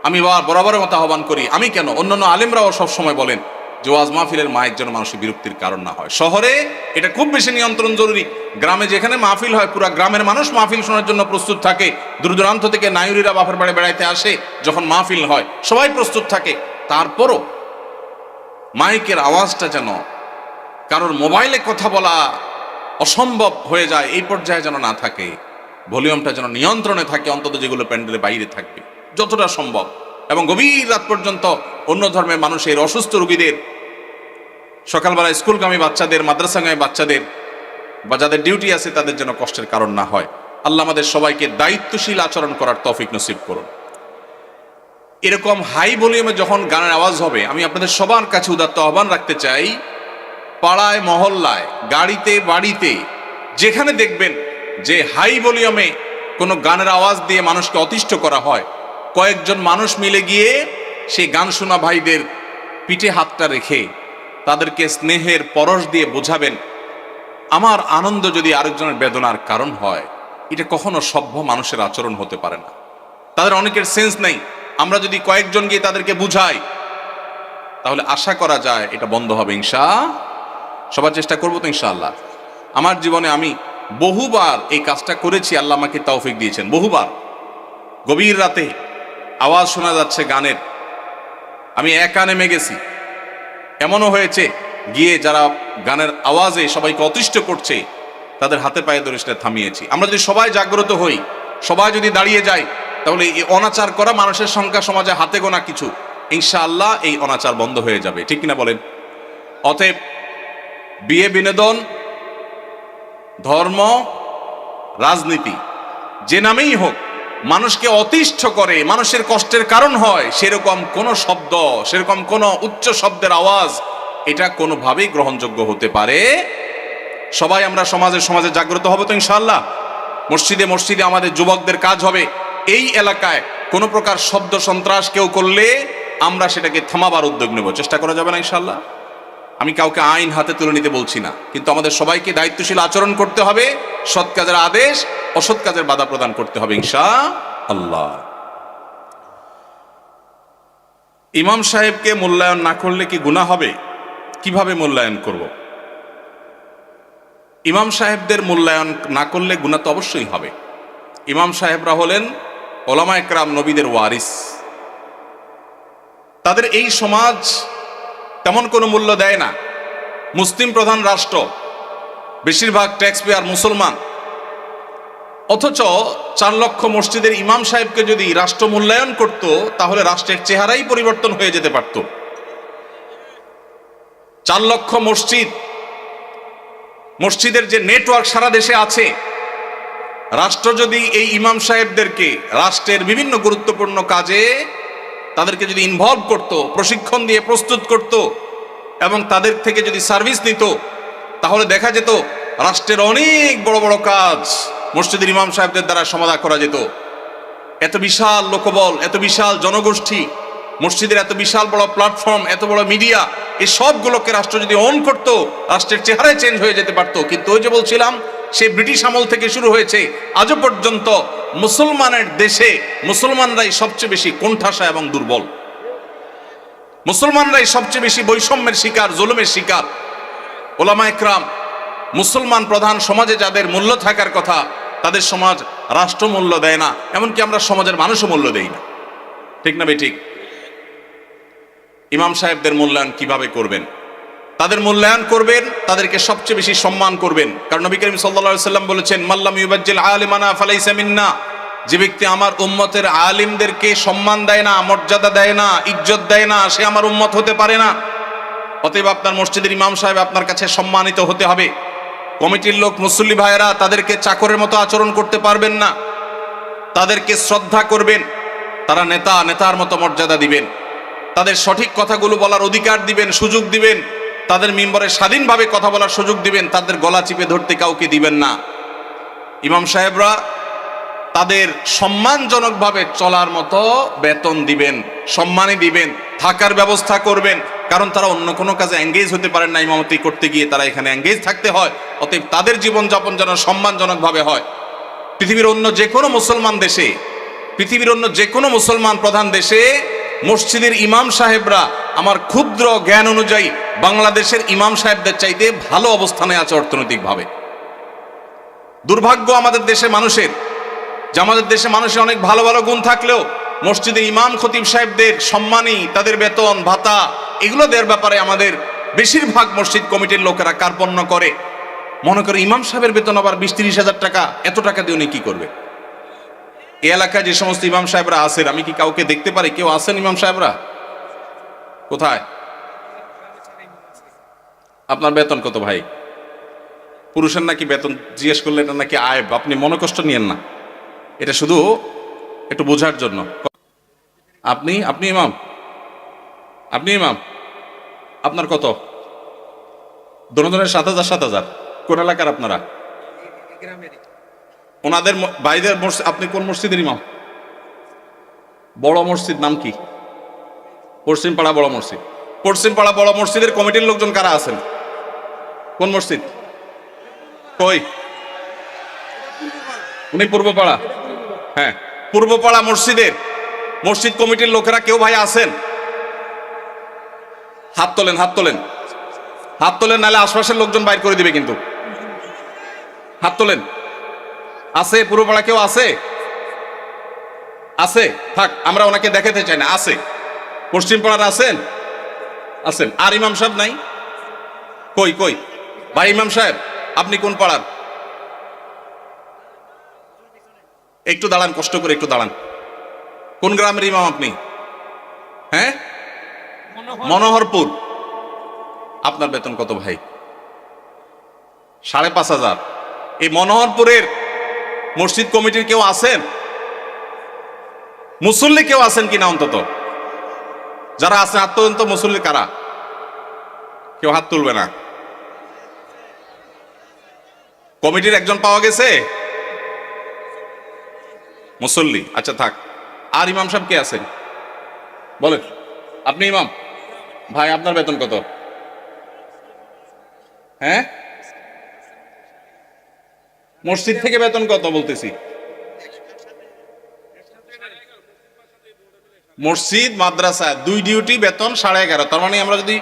আমি বরাবরের মতো আহ্বান করি, আমি কেন, অন্যান্য আলেমরাও সবসময় বলেন যে ওয়াজ মাহফিলের মাইক যেন মানুষের বিরক্তির কারণ না হয়। শহরে এটা খুব বেশি নিয়ন্ত্রণ জরুরি। গ্রামে যেখানে মাহফিল হয়, পুরা গ্রামের মানুষ মাহফিল শোনার জন্য প্রস্তুত থাকে। দূর দূরান্ত থেকে নায়ুরিরা বাপের বাড়ি বেড়াইতে আসে, যখন মাহফিল হয় সবাই প্রস্তুত থাকে। তারপরও মাইকের আওয়াজটা যেন কারোর মোবাইলে কথা বলা অসম্ভব হয়ে যায়, এই পর্যায়ে যেন না থাকে। ভলিউমটা যেন নিয়ন্ত্রণে থাকে, অন্তত যেগুলো প্যান্ডেলের বাইরে থাকবে যতটা সম্ভব। এবং গভীর রাত পর্যন্ত অন্য ধর্মের মানুষের, অসুস্থ রোগীদের, সকালবেলা স্কুলগামী বাচ্চাদের, মাদ্রাসাগামী বাচ্চাদের বা যাদের ডিউটি আছে তাদের যেন কষ্টের কারণ না হয়। আল্লাহ আমাদের সবাইকে দায়িত্বশীল আচরণ করার তৌফিক নসিব করুন। এরকম হাই ভলিউমে যখন গানের আওয়াজ হবে, আমি আপনাদের সবার কাছে উদাত্ত আহ্বান রাখতে চাই, পাড়ায় মহল্লায়, গাড়িতে, বাড়িতে, যেখানে দেখবেন যে হাই ভলিউমে কোনো গানের আওয়াজ দিয়ে মানুষকে অতিষ্ঠ করা হয়, কয়েকজন মানুষ মিলে গিয়ে সেই গান শোনা ভাইদের পিঠে হাতটা রেখে তাদেরকে স্নেহের পরশ দিয়ে বোঝাবেন, আমার আনন্দ যদি আরেকজনের বেদনার কারণ হয়, এটা কখনো সভ্য মানুষের আচরণ হতে পারে না। তাদের অনেকের সেন্স নেই। আমরা যদি কয়েকজন গিয়ে তাদেরকে বুঝাই, তাহলে আশা করা যায় এটা বন্ধ হবে। সবার চেষ্টা করবো তো ইনশাআল্লাহ। আমার জীবনে আমি বহুবার এই কাজটা করেছি, আল্লাহ আমাকে তৌফিক দিয়েছেন। বহুবার গভীর রাতে আওয়াজ শোনা যাচ্ছে গানের, আমি একা নেমে গেছি। এমনও হয়েছে গিয়ে যারা গানের আওয়াজে সবাইকে অতিষ্ঠ করছে তাদের হাতে পায়ে ধরে সেটা থামিয়েছি। আমরা যদি সবাই জাগ্রত হই, সবাই যদি দাঁড়িয়ে যাই, তাহলে এই অনাচার করা মানুষের সংখ্যা সমাজে হাতে গোনা কিছু, ইনশাআল্লাহ এই অনাচার বন্ধ হয়ে যাবে। ঠিক কিনা বলেন? অতএব বিয়ে, বিনোদন, ধর্ম, রাজনীতি, যে নামেই হোক, মানুষকে অতিষ্ঠ করে, মানুষের কষ্টের কারণ হয়, সেরকম কোন শব্দ, সেরকম কোন উচ্চ শব্দের আওয়াজ, এটা কোনোভাবেই গ্রহণযোগ্য হতে পারে। সবাই আমরা সমাজে জাগ্রত হব তো ইনশাআল্লাহ। মসজিদে মসজিদে আমাদের যুবকদের কাজ হবে, এই এলাকায় কোনো প্রকার শব্দ সন্ত্রাস কেউ করলে আমরা সেটাকে থামাবার উদ্যোগ নেব। চেষ্টা করা যাবে না ইনশাআল্লাহ? আমি কাউকে আইন হাতে তুলে নিতে বলছি না, কিন্তু আমাদের সবাইকে দায়িত্বশীল আচরণ করতে হবে, সৎ কাজের আদেশ, অসৎ কাজের বাধা প্রদান করতে হবে ইনশাআল্লাহ। ইমাম সাহেবকে মূল্যায়ন না করলে কি গুনাহ হবে? কিভাবে মূল্যায়ন করব? ইমাম সাহেবদের মূল্যায়ন না করলে গুনাহ তো অবশ্যই হবে। ইমাম সাহেবরা হলেন ওলামা একরাম, নবীদের ওয়ারিস। তাদের এই সমাজ তেমন কোনো মূল্য দেয় না। মুসলিম প্রধান রাষ্ট্র, বেশিরভাগ ট্যাক্স পেয়ার মুসলমান, অথচ 4 লক্ষ মসজিদের ইমাম সাহেবকে যদি রাষ্ট্র মূল্যায়ন করত, তাহলে রাষ্ট্রের চেহারাই পরিবর্তন হয়ে যেতে পারত। 4 লক্ষ মসজিদের যে নেটওয়ার্ক সারা দেশে আছে, রাষ্ট্র যদি এই ইমাম সাহেবদেরকে রাষ্ট্রের বিভিন্ন গুরুত্বপূর্ণ কাজে তাদেরকে যদি ইনভলভ করত, প্রশিক্ষণ দিয়ে প্রস্তুত করত এবং তাদের থেকে যদি সার্ভিস নিত, তাহলে দেখা যেত রাষ্ট্রের অনেক বড় বড় কাজ মসজিদের ইমাম সাহেবদের দ্বারা সমাধা করা যেত। এত বিশাল লোকবল, এত বিশাল জনগোষ্ঠী, মসজিদের এত বিশাল বড় প্ল্যাটফর্ম, এত বড় মিডিয়া, এই সবগুলোকে রাষ্ট্র যদি অন করত, রাষ্ট্রের চেহারায় চেঞ্জ হয়ে যেতে পারত। কিন্তু ওই যে বলছিলাম, সেই ব্রিটিশ আমল থেকে শুরু হয়েছে, আজও পর্যন্ত মুসলমানের দেশে মুসলমানরাই সবচেয়ে বেশি কোণঠাসা এবং দুর্বল। মুসলমানরাই সবচেয়ে বেশি বৈষম্যের শিকার, জুলুমের শিকার। ওলামা একরাম, মুসলমান প্রধান সমাজে যাদের মূল্য থাকার কথা, তাদের সমাজ রাষ্ট্র মূল্য দেয় না, এমনকি আমরা সমাজের মানুষও মূল্য দেই না। ঠিক না বেঠিক? ইমাম সাহেবদের মূল্যায়ন কিভাবে করবেন? তাদের মূল্যায়ন করবেন, তাদেরকে সবচেয়ে বেশি সম্মান করবেন। কারণ নবী করিম সাল্লাল্লাহু আলাইহি সাল্লাম বলেছেন, মাল্লাম ইউবাজ্জিল আলিমানা ফালাইসা মিন্না, যে ব্যক্তি আমার উম্মতের আলিমদেরকে সম্মান দেয় না, মর্যাদা দেয় না, ইজ্জত দেয় না, সে আমার উম্মত হতে পারে না। অতএব আপনার মসজিদের ইমাম সাহেব আপনার কাছে সম্মানিত হতে হবে। কমিটির লোক, মুসল্লি ভাইয়েরা তাদেরকে চাকরের মতো আচরণ করতে পারবেন না, তাদেরকে শ্রদ্ধা করবেন। তারা নেতার মতো মর্যাদা দিবেন, তাদের সঠিক কথাগুলো বলার অধিকার দিবেন, সুযোগ দিবেন, তাদের মিম্বরে স্বাধীনভাবে কথা বলার সুযোগ দিবেন, তাদের গলা চিপে ধরতে কাউকে দিবেন না। ইমাম সাহেবরা তাদের সম্মানজনকভাবে চলার মতো বেতন দিবেন, সম্মানই দিবেন, থাকার ব্যবস্থা করবেন। কারণ তারা অন্য কোনো কাজে এঙ্গেজ হতে পারেন না, ইমামতি করতে গিয়ে তারা এখানে এঙ্গেজ থাকতে হয়। অতএব তাদের জীবনযাপন যেন সম্মানজনকভাবে হয়। পৃথিবীর অন্য যে কোনো মুসলমান দেশে, পৃথিবীর অন্য যে কোনো মুসলমান প্রধান দেশে মসজিদের ইমাম সাহেবরা আমার ক্ষুদ্র জ্ঞান অনুযায়ী বাংলাদেশের ইমাম সাহেবদের চাইতে ভালো অবস্থানে আছে অর্থনৈতিকভাবে। দুর্ভাগ্য আমাদের দেশে মানুষের, যে আমাদের দেশে মানুষের অনেক ভালো ভালো গুণ থাকলেও মসজিদে ইমাম খতিব সাহেবদের সম্মানী, তাদের বেতন ভাতা, এগুলো দেওয়ার ব্যাপারে আমাদের বেশিরভাগ মসজিদ কমিটির লোকেরা কার্পণ্য করে। মনে করে ইমাম সাহেবের বেতন আবার 20-30 হাজার টাকা, এত টাকা দিয়ে উনি কি করবে? এই এলাকায় যে সমস্ত ইমাম সাহেবরা আছেন, আমি কি কাউকে দেখতে পারি কেউ আছেন ইমাম সাহেবরা? কোথায়? আপনার বেতন কত ভাই? পুরুষের নাকি বেতন জিজ্ঞেস করলে এটা নাকি আয়ব, আপনি মনে কষ্ট নিয়েন না, এটা শুধু একটু বোঝার জন্য। আপনি আপনি ইমাম, আপনি ইমাম, আপনার কত? দোনোজনের 7,000 7,000। কোন এলাকার আপনারা? ওনাদের ভাইদের মসজিদ। আপনি কোন মসজিদের ইমাম? বড় মসজিদ নাম কি? পশ্চিমপাড়া বড় মসজিদ। পশ্চিমপাড়া বড় মসজিদের কমিটির লোকজন কারা আছেন? কোন মসজিদ? কই? উনি পূর্বপাড়া। হ্যাঁ, পূর্বপাড়া মসজিদের মসজিদ কমিটির লোকেরা কেউ ভাই আছেন? হাত তোলেন, হাত তোলেন, হাত তোলেন, নাহলে আশপাশের লোকজন বাইর করে দিবে কিন্তু। হাত তোলেন। আছে পূর্বপাড়া কেউ আছে? আছে? থাক, আমরা ওনাকে দেখাতে চাই না। আছে পশ্চিম পাড়ার আছেন? আছেন। আর ইমাম সাহেব নাই? কই কই ভাই ইমাম সাহেব, আপনি কোন পাড়ার? একটু দাঁড়ান, কষ্ট করে একটু দাঁড়ান। কোন গ্রামের ইমাম আপনি? হ্যাঁ, মনোহরপুর। আপনার বেতন কত ভাই? 5,500। এই মনোহরপুরের মসজিদ কমিটির কেউ আছেন? মুসল্লি কেউ আছেন কিনা অন্তত? যারা আছেন হাত তোলেন তো। মুসল্লি কারা? কেউ হাত তুলবে না। কমিটির একজন পাওয়া গেছে মুসল্লি? আচ্ছা থাক। আর ইমাম সাহেব কে আছেন বলেন? আপনি ইমাম ভাই, আপনার বেতন কত? হ্যাঁ, মসজিদ থেকে বেতন কত বলতেছি? মসজিদ মাদ্রাসা দুই ডিউটি বেতন 11.5। তার মানে আমরা যদি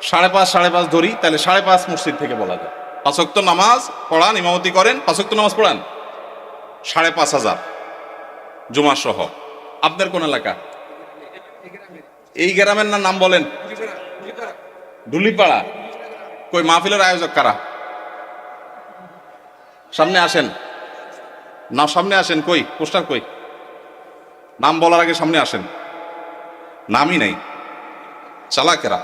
5.5 ধরি, তাহলে 5.5 মসজিদ থেকে বলা যায়। 5 ওয়াক্ত নামাজ পড়ান, ইমামতি করেন, 5 ওয়াক্ত নামাজ পড়ান, 5,500 জুমা সহ। আপনার কোন এলাকা? এই গ্রামের নাম বলেন? ঢুলিপাড়া। কই মাহফিলের আয়োজক কারা? সামনে আসেন না, সামনে আসেন। কই পোস্টার কই? নাম বলার আগে সামনে আসেন। নামই নাই, চালাকেরা।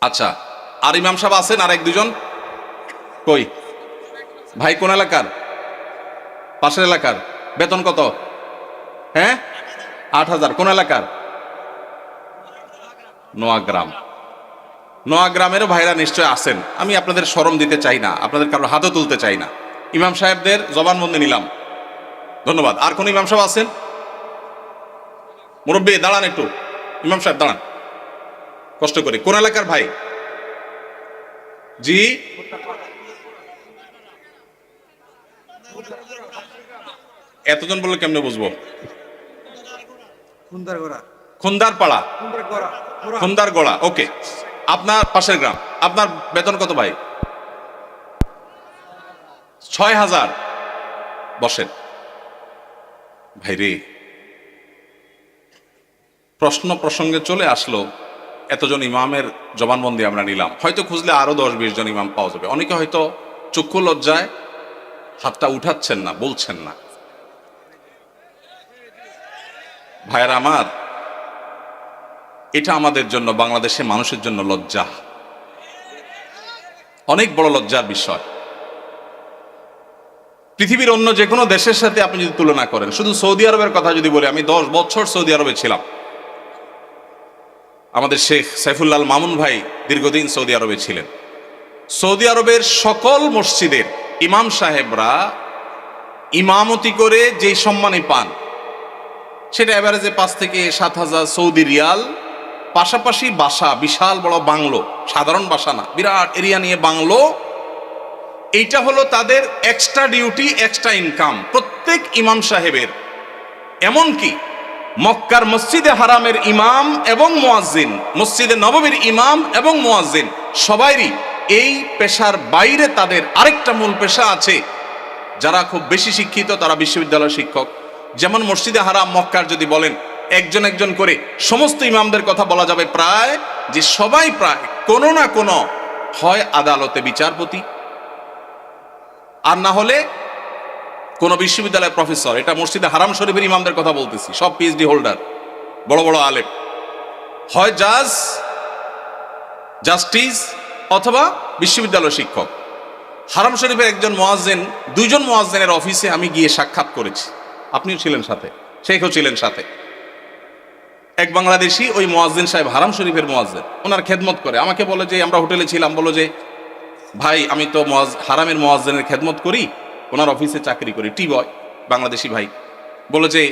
আচ্ছা, আর ইমাম সাহেব আছেন আর 1-2 জন? কই ভাই, কোন এলাকার? পাশের এলাকার। বেতন কত? হ্যাঁ, 8,000। কোন এলাকার? নোয়াগ্রাম। নোয়াগ্রামেরও ভাইরা নিশ্চয় আছেন। আমি আপনাদের শরম দিতে চাই না, আপনাদের কারো হাতও তুলতে চাই না। ইমাম সাহেবদের জবানবন্দি নিলাম, ধন্যবাদ। আর কোন ইমাম সাহেব আছেন? মুরব্বী দাঁড়ান একটু। ইমাম সাহেব দাঁড়ান কষ্ট করে। কোন এলাকার ভাই? জি, এতজন বললে কেমনে বুঝবো? খুন্দারপাড়া, খুন্দারগড়া। ওকে, আপনার পাশের গ্রাম। আপনার বেতন কত ভাই? 6,000। বসেন ভাই রে। প্রশ্ন প্রসঙ্গে চলে আসলো, এতজন ইমামের জবানবন্দি আমরা নিলাম। হয়তো খুঁজলে আরো 10-20 জন ইমাম পাওয়া যাবে। অনেকে হয়তো চক্ষু লজ্জায় হাতটা উঠাচ্ছেন না, বলছেন না। ভাইয়েরা আমার, এটা আমাদের জন্য, বাংলাদেশের মানুষের জন্য লজ্জা, অনেক বড় লজ্জার বিষয়। পৃথিবীর অন্য যে কোনো দেশের সাথে আপনি যদি তুলনা করেন, শুধু সৌদি আরবের কথা যদি বলি, আমি 10 বছর সৌদি আরবে ছিলাম। আমাদের শেখ সাইফুল্লাহ মামুন ভাই দীর্ঘদিন সৌদি আরবে ছিলেন। সৌদি আরবের সকল মসজিদের ইমাম সাহেবরা ইমামতি করে যে সম্মানে পান, সেটা এভারেজে 5 থেকে 7,000 সৌদি রিয়াল। পাশাপাশি বাসা, বিশাল বড় বাংলো, সাধারণ বাসা না, বিরাট এরিয়া নিয়ে বাংলো। এইটা হলো তাদের এক্সট্রা ডিউটি, এক্সট্রা ইনকাম প্রত্যেক ইমাম সাহেবের। এমনকি মক্কার মসজিদে হারামের ইমাম এবং মুয়াজ্জিন, মসজিদে নববীর ইমাম এবং মুয়াজ্জিন, সবাইরই এই পেশার বাইরে তাদের আরেকটা মূল পেশা আছে। যারা খুব বেশি শিক্ষিত তারা বিশ্ববিদ্যালয়ের শিক্ষক। যেমন মসজিদে হারাম মক্কার যদি বলেন, একজন একজন করে সমস্ত ইমামদের কথা বলা যাবে প্রায় যে সবাই প্রায় কোনো না কোনো হয় আদালতে বিচারপতি, আর না হলে কোন বিশ্ববিদ্যালয়ের প্রফেসর। এটা মসজিদে হারাম শরীফের ইমামদের কথা বলতেছি, সব পিএইচডি হোল্ডার, বড় বড় আলেম, হয় জাজ, জাস্টিস অথবা বিশ্ববিদ্যালয় শিক্ষক। হারাম শরীফের একজন মুয়াজ্জিন, দুইজন মুয়াজ্জিনের অফিসে আমি গিয়ে সাক্ষাৎ করেছি, আপনিও ছিলেন সাথে, শেখও ছিলেন সাথে। এক বাংলাদেশি ওই মুয়াজ্জিন সাহেব হারাম শরীফের মুয়াজ্জিন, ওনার খেদমত করে। আমাকে বলে যে আমরা হোটেলে ছিলাম, বলো যে ভাই আমি তো হারামের মুয়াজ্জিনের খেদমত করি, ওনার অফিসে চাকরি করি, টি বয়, বাংলাদেশি ভাই। বলে যে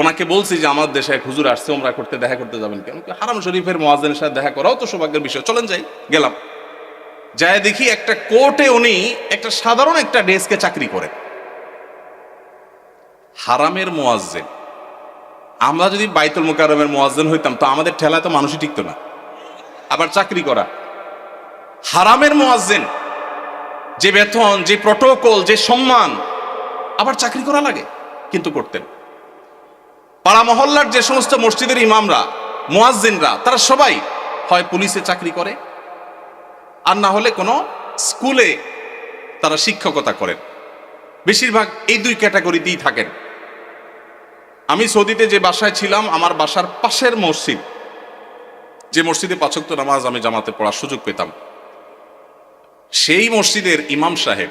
ওনাকে বলছি যে আমার দেশে এক হুজুর আসছে, ওমরা করতে, দেখা করতে যাবেন কেন? হারাম শরীফের মুয়াজ্জিনের সাথে দেখা করাও তো সৌভাগ্যের বিষয়, চলেন যাই। গেলাম, যায় দেখি একটা কোর্টে উনি একটা সাধারণ একটা ডেস্কে চাকরি করেন, হারামের মুয়াজ্জিন। আমরা যদি বাইতুল মুকাররমের মুয়াজ্জিন হইতাম তো আমাদের ঠেলায় তো মানুষই টিকতো না, আবার চাকরি করা। হারামের মুয়াজ্জিন, যে বেতন, যে প্রটোকল, যে সম্মান, আবার চাকরি করা লাগে, কিন্তু করতেন। পাড়া মহল্লার যে সমস্ত মসজিদের ইমামরা, মুয়াজ্জিনরা, তারা সবাই হয় পুলিশে চাকরি করে, আর না হলে কোনো স্কুলে তারা শিক্ষকতা করেন। বেশিরভাগ এই দুই ক্যাটাগরিতেই থাকেন। আমি সৌদিতে যে বাসায় ছিলাম, আমার বাসার পাশের মসজিদ, যে মসজিদে ৫ ওয়াক্ত নামাজ আমি জামাতে পড়ার সুযোগ পেতাম, সেই মসজিদের ইমাম সাহেব,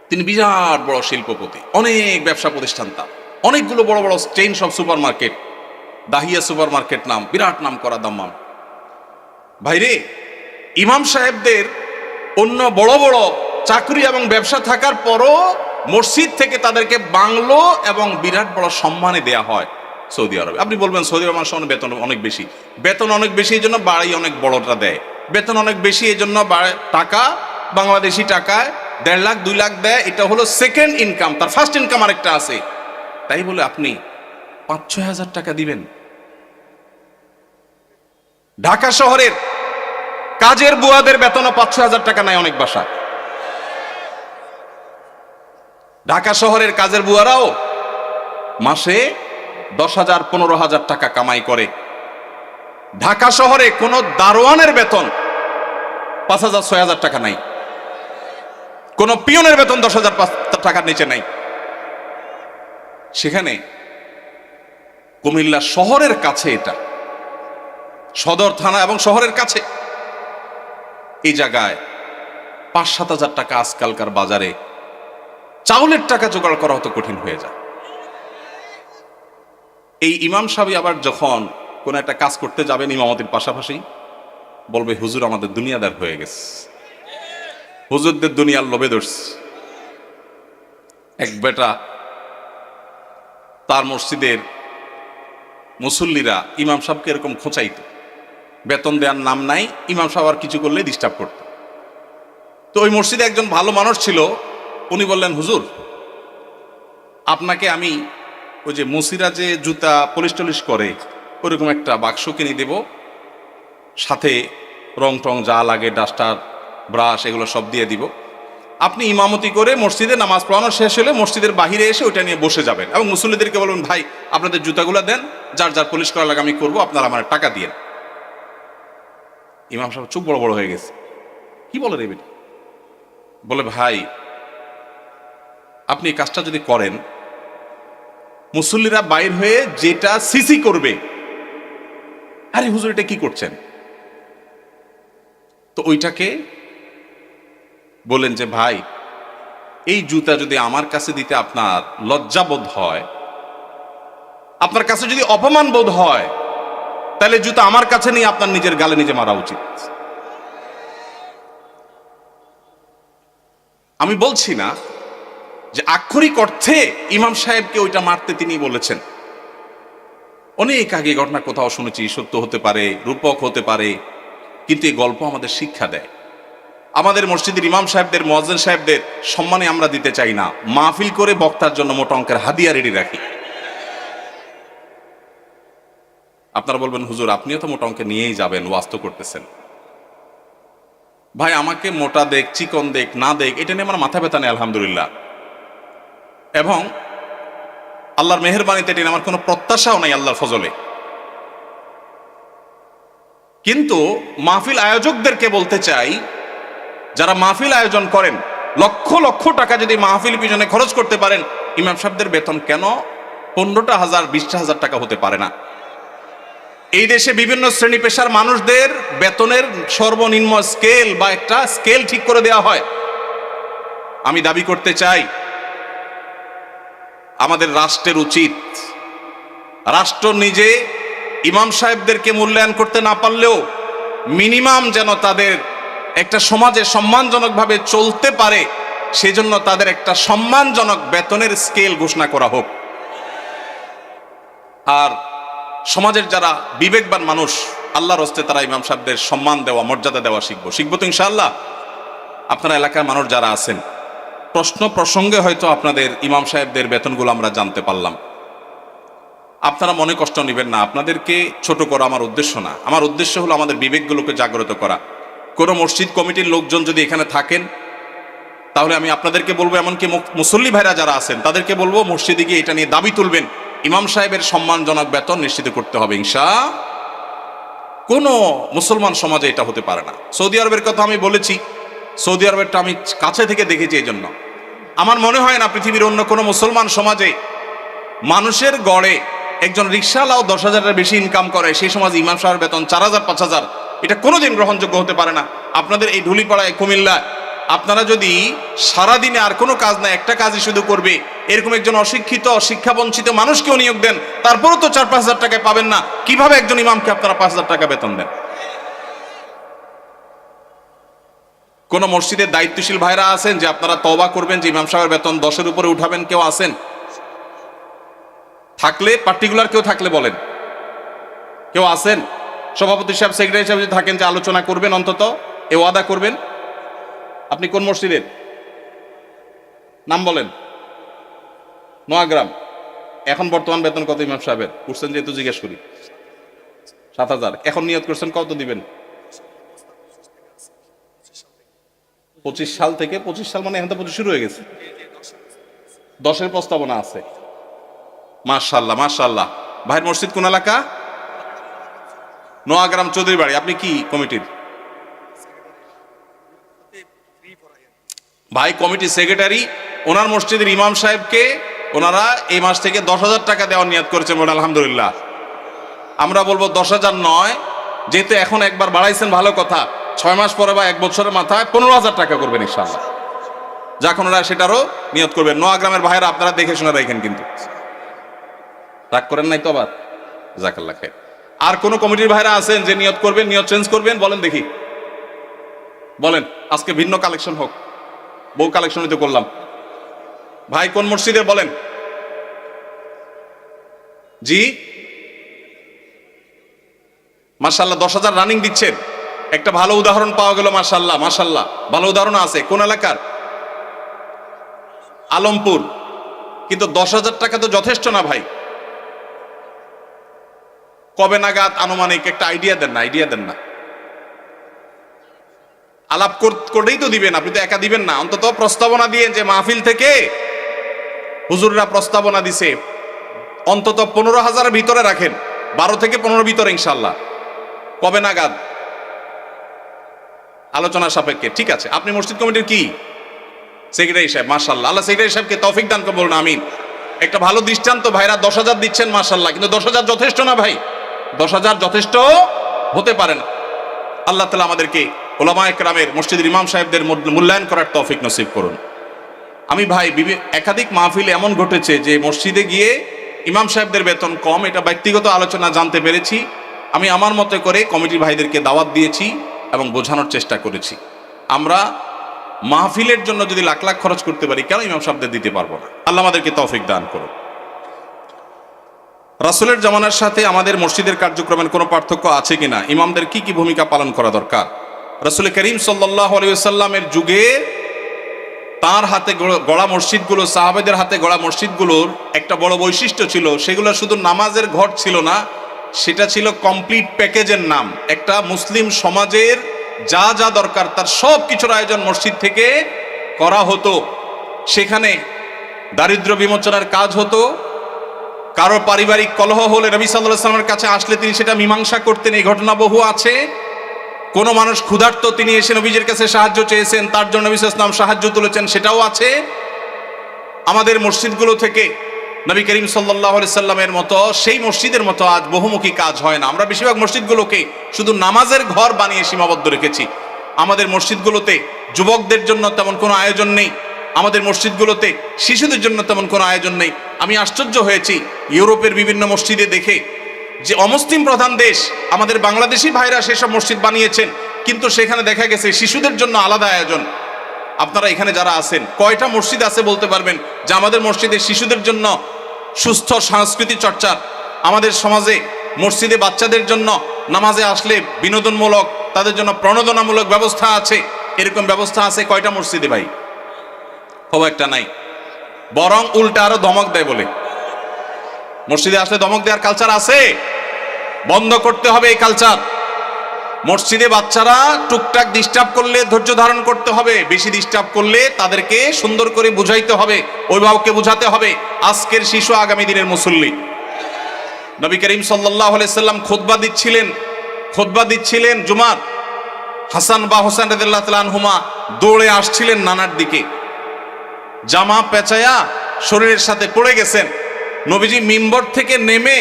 তিনি বিরাট বড় শিল্পপতি, অনেক ব্যবসা প্রতিষ্ঠান, তার অনেকগুলো বড় বড় চেইন সব super market, Dahiya super market নাম, বিরাট নাম করা দাম্মাম। ভাইরে, ইমাম সাহেবদের অন্য বড় বড় চাকরি এবং ব্যবসা থাকার পরও মসজিদ থেকে তাদেরকে বাংলো এবং বিরাট বড় সম্মানে দেয়া হয় সৌদি আরবে। আপনি বলবেন সৌদি আরব মানুষের বেতন অনেক বেশি, বেতন অনেক বেশি এই জন্য বাড়ি অনেক বড়টা দেয়, বেতন অনেক বেশি এই জন্য টাকা, বাংলাদেশি টাকায় ১.৫ লাখ ২ লাখ দেয়, এটা হলো সেকেন্ড ইনকাম, তার ফার্স্ট ইনকাম আরেকটা আছে। তাই বলে আপনি ৫-৬ হাজার টাকা দিবেন? ঢাকা শহরের কাজের বুয়াদের বেতনও ৫-৬ হাজার টাকা নাই অনেক বাসা। ঢাকা শহরের কাজের বুয়ারাও মাসে ১০,০০০, ১৫,০০০ টাকা কামাই করে। ঢাকা শহরে কোন দারোয়ানের বেতন ৫,০০০, ৬,০০০ টাকা নাই, কোন পিয়নের বেতন ১০,০০০ টাকার নিচে নাই। সেখানে কুমিল্লা শহরের কাছে, এটা সদর থানা এবং শহরের কাছে, এই জায়গায় ৫-৭ হাজার টাকা আজকালকার বাজারে চাউলের টাকা জোগাড় করা হতো কঠিন হয়ে যায়। এই ইমাম সাহেব আবার যখন কোন একটা কাজ করতে যাবেন ইমামতির পাশাপাশি, বলবে হুজুর আমাদের দুনিয়াদার হয়ে গেছে, হুজুরদের দুনিয়ার লোভে ধরছে। এক বেটা, তার মসজিদের মুসল্লিরা ইমাম সাহেবকে এরকম খোঁচাইতো, বেতন দেওয়ার নাম নাই, ইমাম সাহেব আর কিছু করলে ডিস্টার্ব করত। তো ওই মসজিদে একজন ভালো মানুষ ছিল, উনি বললেন হুজুর আপনাকে আমি ওই যে মুসিরা যে জুতা পলিশ টলিশ করে ওরকম একটা বাক্স কিনে দেব, সাথে রং টং যা লাগে, ডাস্টার, ব্রাশ, এগুলো সব দিয়ে দিব। আপনি ইমামতি করে মসজিদে নামাজ পড়ানো শেষ হলে মসজিদের বাহিরে এসে ওইটা নিয়ে বসে যাবেন এবং মুসল্লিদেরকে বলবেন ভাই আপনাদের জুতাগুলো দেন, যার যার পলিশ করা লাগে আমি করবো, আপনারা আমার টাকা দিয়ে। ইমাম সাহেব চোখ বড় বড় হয়ে গেছে, কি বলে রে বেটি? বলে ভাই আপনি এই কাজটা যদি করেন, মুসল্লিরা বাইর হয়ে যেটা সিসি করবে, আরে হুজুর এটা কি করছেন? তো ওইটাকে বলেন যে ভাই এই জুতা যদি আমার কাছে দিতে আপনার লজ্জা বোধ হয়, আপনার কাছে যদি অপমান বোধ হয়, তাহলে জুতা আমার কাছে নিয়ে আপনার নিজের গালে নিজে মারা উচিত। আমি বলছি না যে আক্ষরিক অর্থে ইমাম সাহেবকে ওইটা মারতে তিনি বলেছেন। অনেক আগে ঘটনা কোথাও শুনেছি, সত্য হতে পারে, রূপক হতে পারে, কিন্তু এই গল্প আমাদের শিক্ষা দেয়। আমাদের মসজিদের ইমাম সাহেবদের, মুয়াজ্জিন সাহেবদের সম্মানে আমরা দিতে চাই না, মাহফিল করে বক্তার জন্য মোটা অঙ্কের হাদিয়া রেডি রাখি। আপনারা বলবেন হুজুর আপনিও তো মোটা অঙ্কে নিয়েই যাবেন, ওয়াজ তো করতেছেন। ভাই আমাকে মোটা দেখ, চিকন দেখ, না দেখ, এটা নিয়ে আমার মাথা ব্যথা নেই আলহামদুলিল্লাহ। এবং আল্লাহর মেহেরবানিতে এটা আমার কোনো প্রত্যাশাও নাই আল্লাহর ফজলে। কিন্তু মাহফিল আয়োজকদেরকে বলতে চাই, যারা মাহফিল আয়োজন করেন, লক্ষ লক্ষ টাকা যদি মাহফিল পিছনে খরচ করতে পারেন, ইমাম সাহেবদের বেতন কেন 15,000 20,000 টাকা হতে পারে না? এই দেশে বিভিন্ন শ্রেণী পেশার মানুষদের বেতনের সর্বনিম্ন স্কেল বা একটা স্কেল ঠিক করে দেওয়া হয়। আমি দাবি করতে চাই, আমাদের রাষ্ট্রের উচিত, রাষ্ট্র নিজে ইমাম সাহেবদেরকে মূল্যায়ন করতে না পারলেও মিনিমাম যেন তাদের একটা সমাজে সম্মানজনকভাবে চলতে পারে, সেজন্য তাদের একটা সম্মানজনক বেতনের স্কেল ঘোষণা করা হোক। আর সমাজের যারা বিবেকবান মানুষ, আল্লাহর হস্তে তারা ইমাম সাহেবদের সম্মান দেওয়া, মর্যাদা দেওয়া শিখবো তো ইনশাআল্লাহ। আপনারা এলাকার মানুষ যারা আছেন, প্রশ্ন প্রসঙ্গে হয়তো আপনাদের ইমাম সাহেবদের বেতনগুলো আমরা জানতে পারলাম, আপনারা মনে কষ্ট নেবেন না। আপনাদেরকে ছোট করা আমার উদ্দেশ্য না। আমার উদ্দেশ্য হলো আমাদের বিবেকগুলোকে জাগ্রত করা। কোনো মসজিদ কমিটির লোকজন যদি এখানে থাকেন, তাহলে আমি আপনাদেরকে বলবো, এমনকি মুসল্লি ভাইরা যারা আছেন তাদেরকে বলবো, মসজিদে গিয়ে এটা নিয়ে দাবি তুলবেন, ইমাম সাহেবের সম্মানজনক বেতন নিশ্চিত করতে হবে ইনশাআল্লাহ। কোনো মুসলমান সমাজে এটা হতে পারে না। সৌদি আরবের কথা আমি বলেছি, সৌদি আরবেরটা আমি কাছে থেকে দেখেছি, এই জন্য আমার মনে হয় না পৃথিবীর অন্য কোনো মুসলমান সমাজে মানুষের গড়ে একজন রিকশাওয়ালাও 10,000-এর বেশি ইনকাম করে, সেই সমাজে ইমাম সাহেবের বেতন 4,000 5,000, এটা কোনোদিন গ্রহণযোগ্য হতে পারে না। আপনাদের এই ধুলিপাড়ায় কুমিল্লা, আপনারা যদি সারাদিনে আর কোনো কাজ নাই, একটা কাজই শুধু করবে, এরকম একজন অশিক্ষিত শিক্ষাবঞ্চিত মানুষকেও নিয়োগ দেন, তারপরও তো 4-5 হাজার টাকায় পাবেন না। কিভাবে একজন ইমামকে আপনারা 5,000 টাকা বেতন দেন? কোন মসজিদের দায়িত্বশীল ভাইরা আছেন যে আপনারা তওবা করবেন যে ইমাম সাহেবের বেতন 10-এর উপরে উঠাবেন? কেউ আছেন? থাকলে পার্টিকুলার কেউ থাকলে বলেন। কেউ আছেন? সভাপতি সাহেব, সেক্রেটারি সাহেব যদি থাকেন যে আলোচনা করবেন, অন্তত এ ওয়াদা করবেন। আপনি কোন মসজিদের নাম বলেন? নোয়াগ্রাম। এখন বর্তমান বেতন কত ইমাম সাহেবের? করছেন যেহেতু জিজ্ঞেস করি। 7,000। এখন নিয়ত করছেন কত দিবেন? 25 সাল থেকে। 25 সাল মানে এখন তো 25 শুরু হয়ে গেছে। 10-এর প্রস্তাবনা আছে। মাশাআল্লাহ মাশাআল্লাহ। ভাইয়ের মসজিদ কোন এলাকা? নোয়াগ্রাম চৌধুরী বাড়ি। আপনি কি কমিটির? ভাই কমিটি সেক্রেটারি। ওনার মসজিদের ইমাম সাহেবকে ওনারা এই মাস থেকে 10,000 টাকা দেওয়ার নিয়ত করেছে। বলে আলহামদুলিল্লাহ। আমরা বলবো 10,000 নয়, যেহেতু এখন একবার বাড়াইছেন ভালো কথা, 6 মাস পরে বা 1 বছরের মাথায় 15,000 টাকা করবেন ইনশাআল্লাহ। যখন ওরা সেটারও নিয়ত করবেন। নোয়াগ্রামের ভাইরা আপনারা দেখে শুনে রাখেন, কিন্তু রাগ করেন নাই তো আবার? জাযাকাল্লাহ খাইর। আর কোন কমিটির ভাইরা আছেন যে নিয়ত করবেন, নিয়ত চেঞ্জ করবেন? বলেন দেখি, বলেন। আজকে ভিন্ন কালেকশন হোক। বউ কালেকশনই তো করলাম। ভাই কোন মসজিদে বলেন? জি মাশাআল্লাহ। 10,000 রানিং দিচ্ছেন, একটা ভালো উদাহরণ পাওয়া গেল। মাশাআল্লাহ মাশাআল্লাহ, ভালো উদাহরণ আছে। কোন এলাকার? আলমপুর। কিন্তু 10,000 টাকা তো যথেষ্ট না ভাই। কবে নাগাদ আনুমানিক একটা আইডিয়া দেন না? আইডিয়া দেন না। আলাপ করেই তো দিবেন, আপনি তো একা দিবেন না। অন্তত প্রস্তাবনা দিয়ে, যে মাহফিল থেকে হুজুররা প্রস্তাবনা দিছে, অন্তত 15,000-এর ভিতরে রাখেন, 12 থেকে 15 ভিতরে ইনশাআল্লাহ। কবে নাগাদ? আলোচনা সাপেক্ষে। ঠিক আছে। আপনি মসজিদ কমিটির কি? সেক্রেটারি সাহেব। মাশাআল্লাহ, আল্লাহ সেক্রেটারি সাহেবকে তৌফিক দান করুন, বলুন আমিন। একটা ভালো দৃষ্টান্ত। ভাইরা 10,000 দিচ্ছেন, মাশাআল্লাহ, কিন্তু 10,000 যথেষ্ট না ভাই। 10,000 যথেষ্ট হতে পারে না। আল্লাহ তাআলা আমাদেরকে উলামায়ে কেরামের, মসজিদের ইমাম সাহেবদের মূল্যায়ন করার তৌফিক নসিব করুন। আমি ভাই একাধিক মাহফিলে এমন ঘটেছে যে মসজিদে গিয়ে ইমাম সাহেবদের বেতন কম, এটা ব্যক্তিগত আলোচনা জানতে পেরেছি। আমি আমার মতো করে কমিটির ভাইদেরকে দাওয়াত দিয়েছি এবং বোঝানোর চেষ্টা করেছি। আমরা মাহফিলের জন্য যদি লাখ লাখ খরচ করতে পারি, কেন ইমাম সাহেবদের দিতে পারবো না? আল্লাহ আমাদেরকে তৌফিক দান করুন। রাসূলের জামানার সাথে আমাদের মসজিদের কার্যক্রমের কোনো পার্থক্য আছে কিনা? ইমামদের কি কি ভূমিকা পালন করা দরকার? রাসূল করিম সাল্লাল্লাহু আলাইহি ওয়াসাল্লামের যুগে তার হাতে গড়া মসজিদগুলো, সাহাবাদের হাতে গড়া মসজিদগুলোর একটা বড় বৈশিষ্ট্য ছিল, সেগুলো শুধু নামাজের ঘর ছিল না, সেটা ছিল কমপ্লিট প্যাকেজের নাম। একটা মুসলিম সমাজের যা যা দরকার তার সব কিছুর আয়োজন মসজিদ থেকে করা হতো। সেখানে দারিদ্র্য বিমোচনের কাজ হতো, কারো পারিবারিক কলহ হলে নবী সাল্লাল্লাহু আলাইহি ওয়াসাল্লামের কাছে আসলে তিনি সেটা মীমাংসা করতেন। এই ঘটনা বহু আছে। কোনো মানুষ ক্ষুধার্ত, তিনি এসে নবীজির কাছে সাহায্য চেয়েছেন, তার জন্য নবী সাল্লাল্লাহু আলাইহি ওয়াসাল্লাম সাহায্য তুলেছেন, সেটাও আছে। আমাদের মসজিদগুলো থেকে নবী করিম সাল্লাল্লাহু আলাইহি সাল্লামের মতো সেই মসজিদের মতো আজ বহুমুখী কাজ হয় না। আমরা বেশিরভাগ মসজিদগুলোকে শুধু নামাজের ঘর বানিয়ে সীমাবদ্ধ রেখেছি। আমাদের মসজিদগুলোতে যুবকদের জন্য তেমন কোনো আয়োজন নেই, আমাদের মসজিদগুলোতে শিশুদের জন্য তেমন কোনো আয়োজন নেই। আমি আশ্চর্য হয়েছি ইউরোপের বিভিন্ন মসজিদে দেখে যে অমুসলিম প্রধান দেশ, আমাদের বাংলাদেশি ভাইরা সেসব মসজিদ বানিয়েছেন, কিন্তু সেখানে দেখা গেছে শিশুদের জন্য আলাদা আয়োজন। আপনারা এখানে যারা আছেন, কয়টা মসজিদ আছে বলতে পারবেন যে আমাদের মসজিদে শিশুদের জন্য সুস্থ সংস্কৃতি চর্চার, আমাদের সমাজে মসজিদে বাচ্চাদের জন্য নামাজে আসলে বিনোদনমূলক, তাদের জন্য প্রণোদনামূলক ব্যবস্থা আছে, এরকম ব্যবস্থা আছে কয়টা মসজিদে ভাই? খুব একটা নাই। বরং উল্টা আরো ধমক দেয় বলে। মসজিদে আসলে ধমক দেওয়ার কালচার আছে, বন্ধ করতে হবে এই কালচার। মসজিদে বাচ্চারা টুকটাক ডিস্টার্ব করলে ধৈর্য ধারণ করতে হবে, বেশি ডিস্টার্ব করলে তাদেরকে সুন্দর করে বুঝাইতে হবে, অভিভাবককে বুঝাতে হবে আজকের শিশু আগামী দিনের মুসল্লি। নবী করিম সাল্লাল্লাহু আলাইহি সাল্লাম খুতবা দিচ্ছিলেন জুমার। হাসান বা হোসেন রাদিয়াল্লাহু তাআলা আনহুমা দৌড়ে আসছিলেন নানার দিকে, জামা পেঁচায়া শরীরের সাথে পড়ে গেছেন। নবীজি মিম্বর থেকে নেমে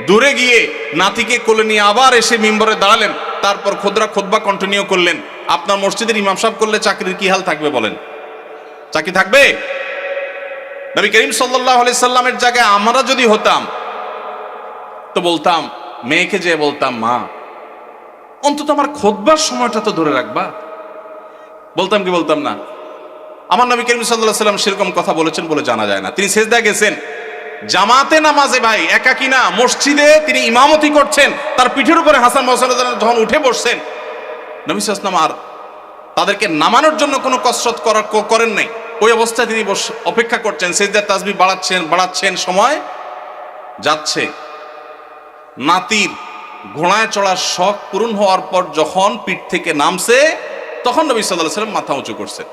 দূরে গিয়ে নাতিকে কোলে নিয়ে আবার এসে মিম্বরে দাঁড়ালেন, তারপর খুতবা কন্টিনিউ করলেন। আপনার মসজিদের ইমাম সাহেব করলে চাকরির কি হাল থাকবে বলেন? চাকরি থাকবে? নবী করিম সাল্লাল্লাহু আলাইহি সাল্লামের জায়গায় আমরা যদি হতাম তো বলতাম, মেয়েকে যে বলতাম, মা অন্তত আমার খুতবার সময়টা তো ধরে রাখবা। বলতাম কি বলতাম না? আমার নবী করিম সাল্লাল্লাহু আলাইহি সাল্লাম সেরকম কথা বলেছেন বলে জানা যায় না। তিনি সিজদায় গেছেন জামাতে নামাজে, ভাই একাকী না, মসজিদে তিনি ইমামতি করছেন, তার পিঠের উপরে হাসান হোসেন যখন উঠে বসছেন, নবী সাল্লাল্লাহু আলাইহি ওয়াসাল্লাম আর তাদেরকে নামানোর জন্য কোনো কসরত করেন নাই। ওই অবস্থায় তিনি অপেক্ষা করছেন, সিজদার তাসবিহ বাড়াচ্ছেন, সময় যাচ্ছে। নাতির ঘোড়ায় চড়ার শখ পূরণ হওয়ার পর যখন পিঠ থেকে নামছে, তখন নবী সাল্লাল্লাহু আলাইহি ওয়াসাল্লাম মাথা উঁচু করছেন।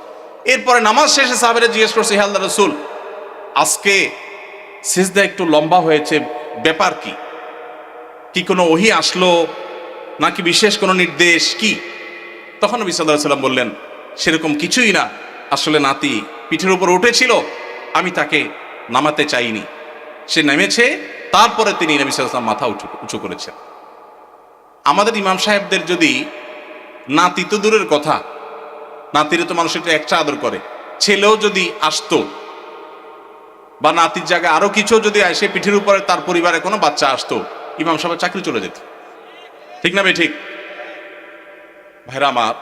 এরপরে নামাজ শেষে সাহাবীরা জিজ্ঞেস করছে, হে আল্লাহর রাসূল, আজকে সিজদা একটু লম্বা হয়েছে, ব্যাপার কি? কি কোনো ওহী আসলো নাকি বিশেষ কোনো নির্দেশ কি? তখন নবী সাল্লাল্লাহু আলাইহি ওয়াসাল্লাম বললেন, সেরকম কিছুই না, আসলে নাতি পিঠের উপর উঠেছিল, আমি তাকে নামাতে চাইনি, সে নেমেছে, তারপরে তিনি নবী সাল্লাল্লাহু আলাইহি ওয়াসাল্লাম মাথা উঁচু করেছেন। আমাদের ইমাম সাহেবদের যদি নাতি তো দূরের কথা, নাতিরে তো মানুষ একটু এক্সট্রা আদর করে, ছেলেও যদি আসতো বা নাতির জায়গায় আরো কিছু যদি আসে, পিঠের উপরে তার পরিবারে কোনো বাচ্চা আসতো, ইমাম সাহেবের চাকরি চলে যেত। ঠিক না ভাই? ঠিক ভাইরা আমার,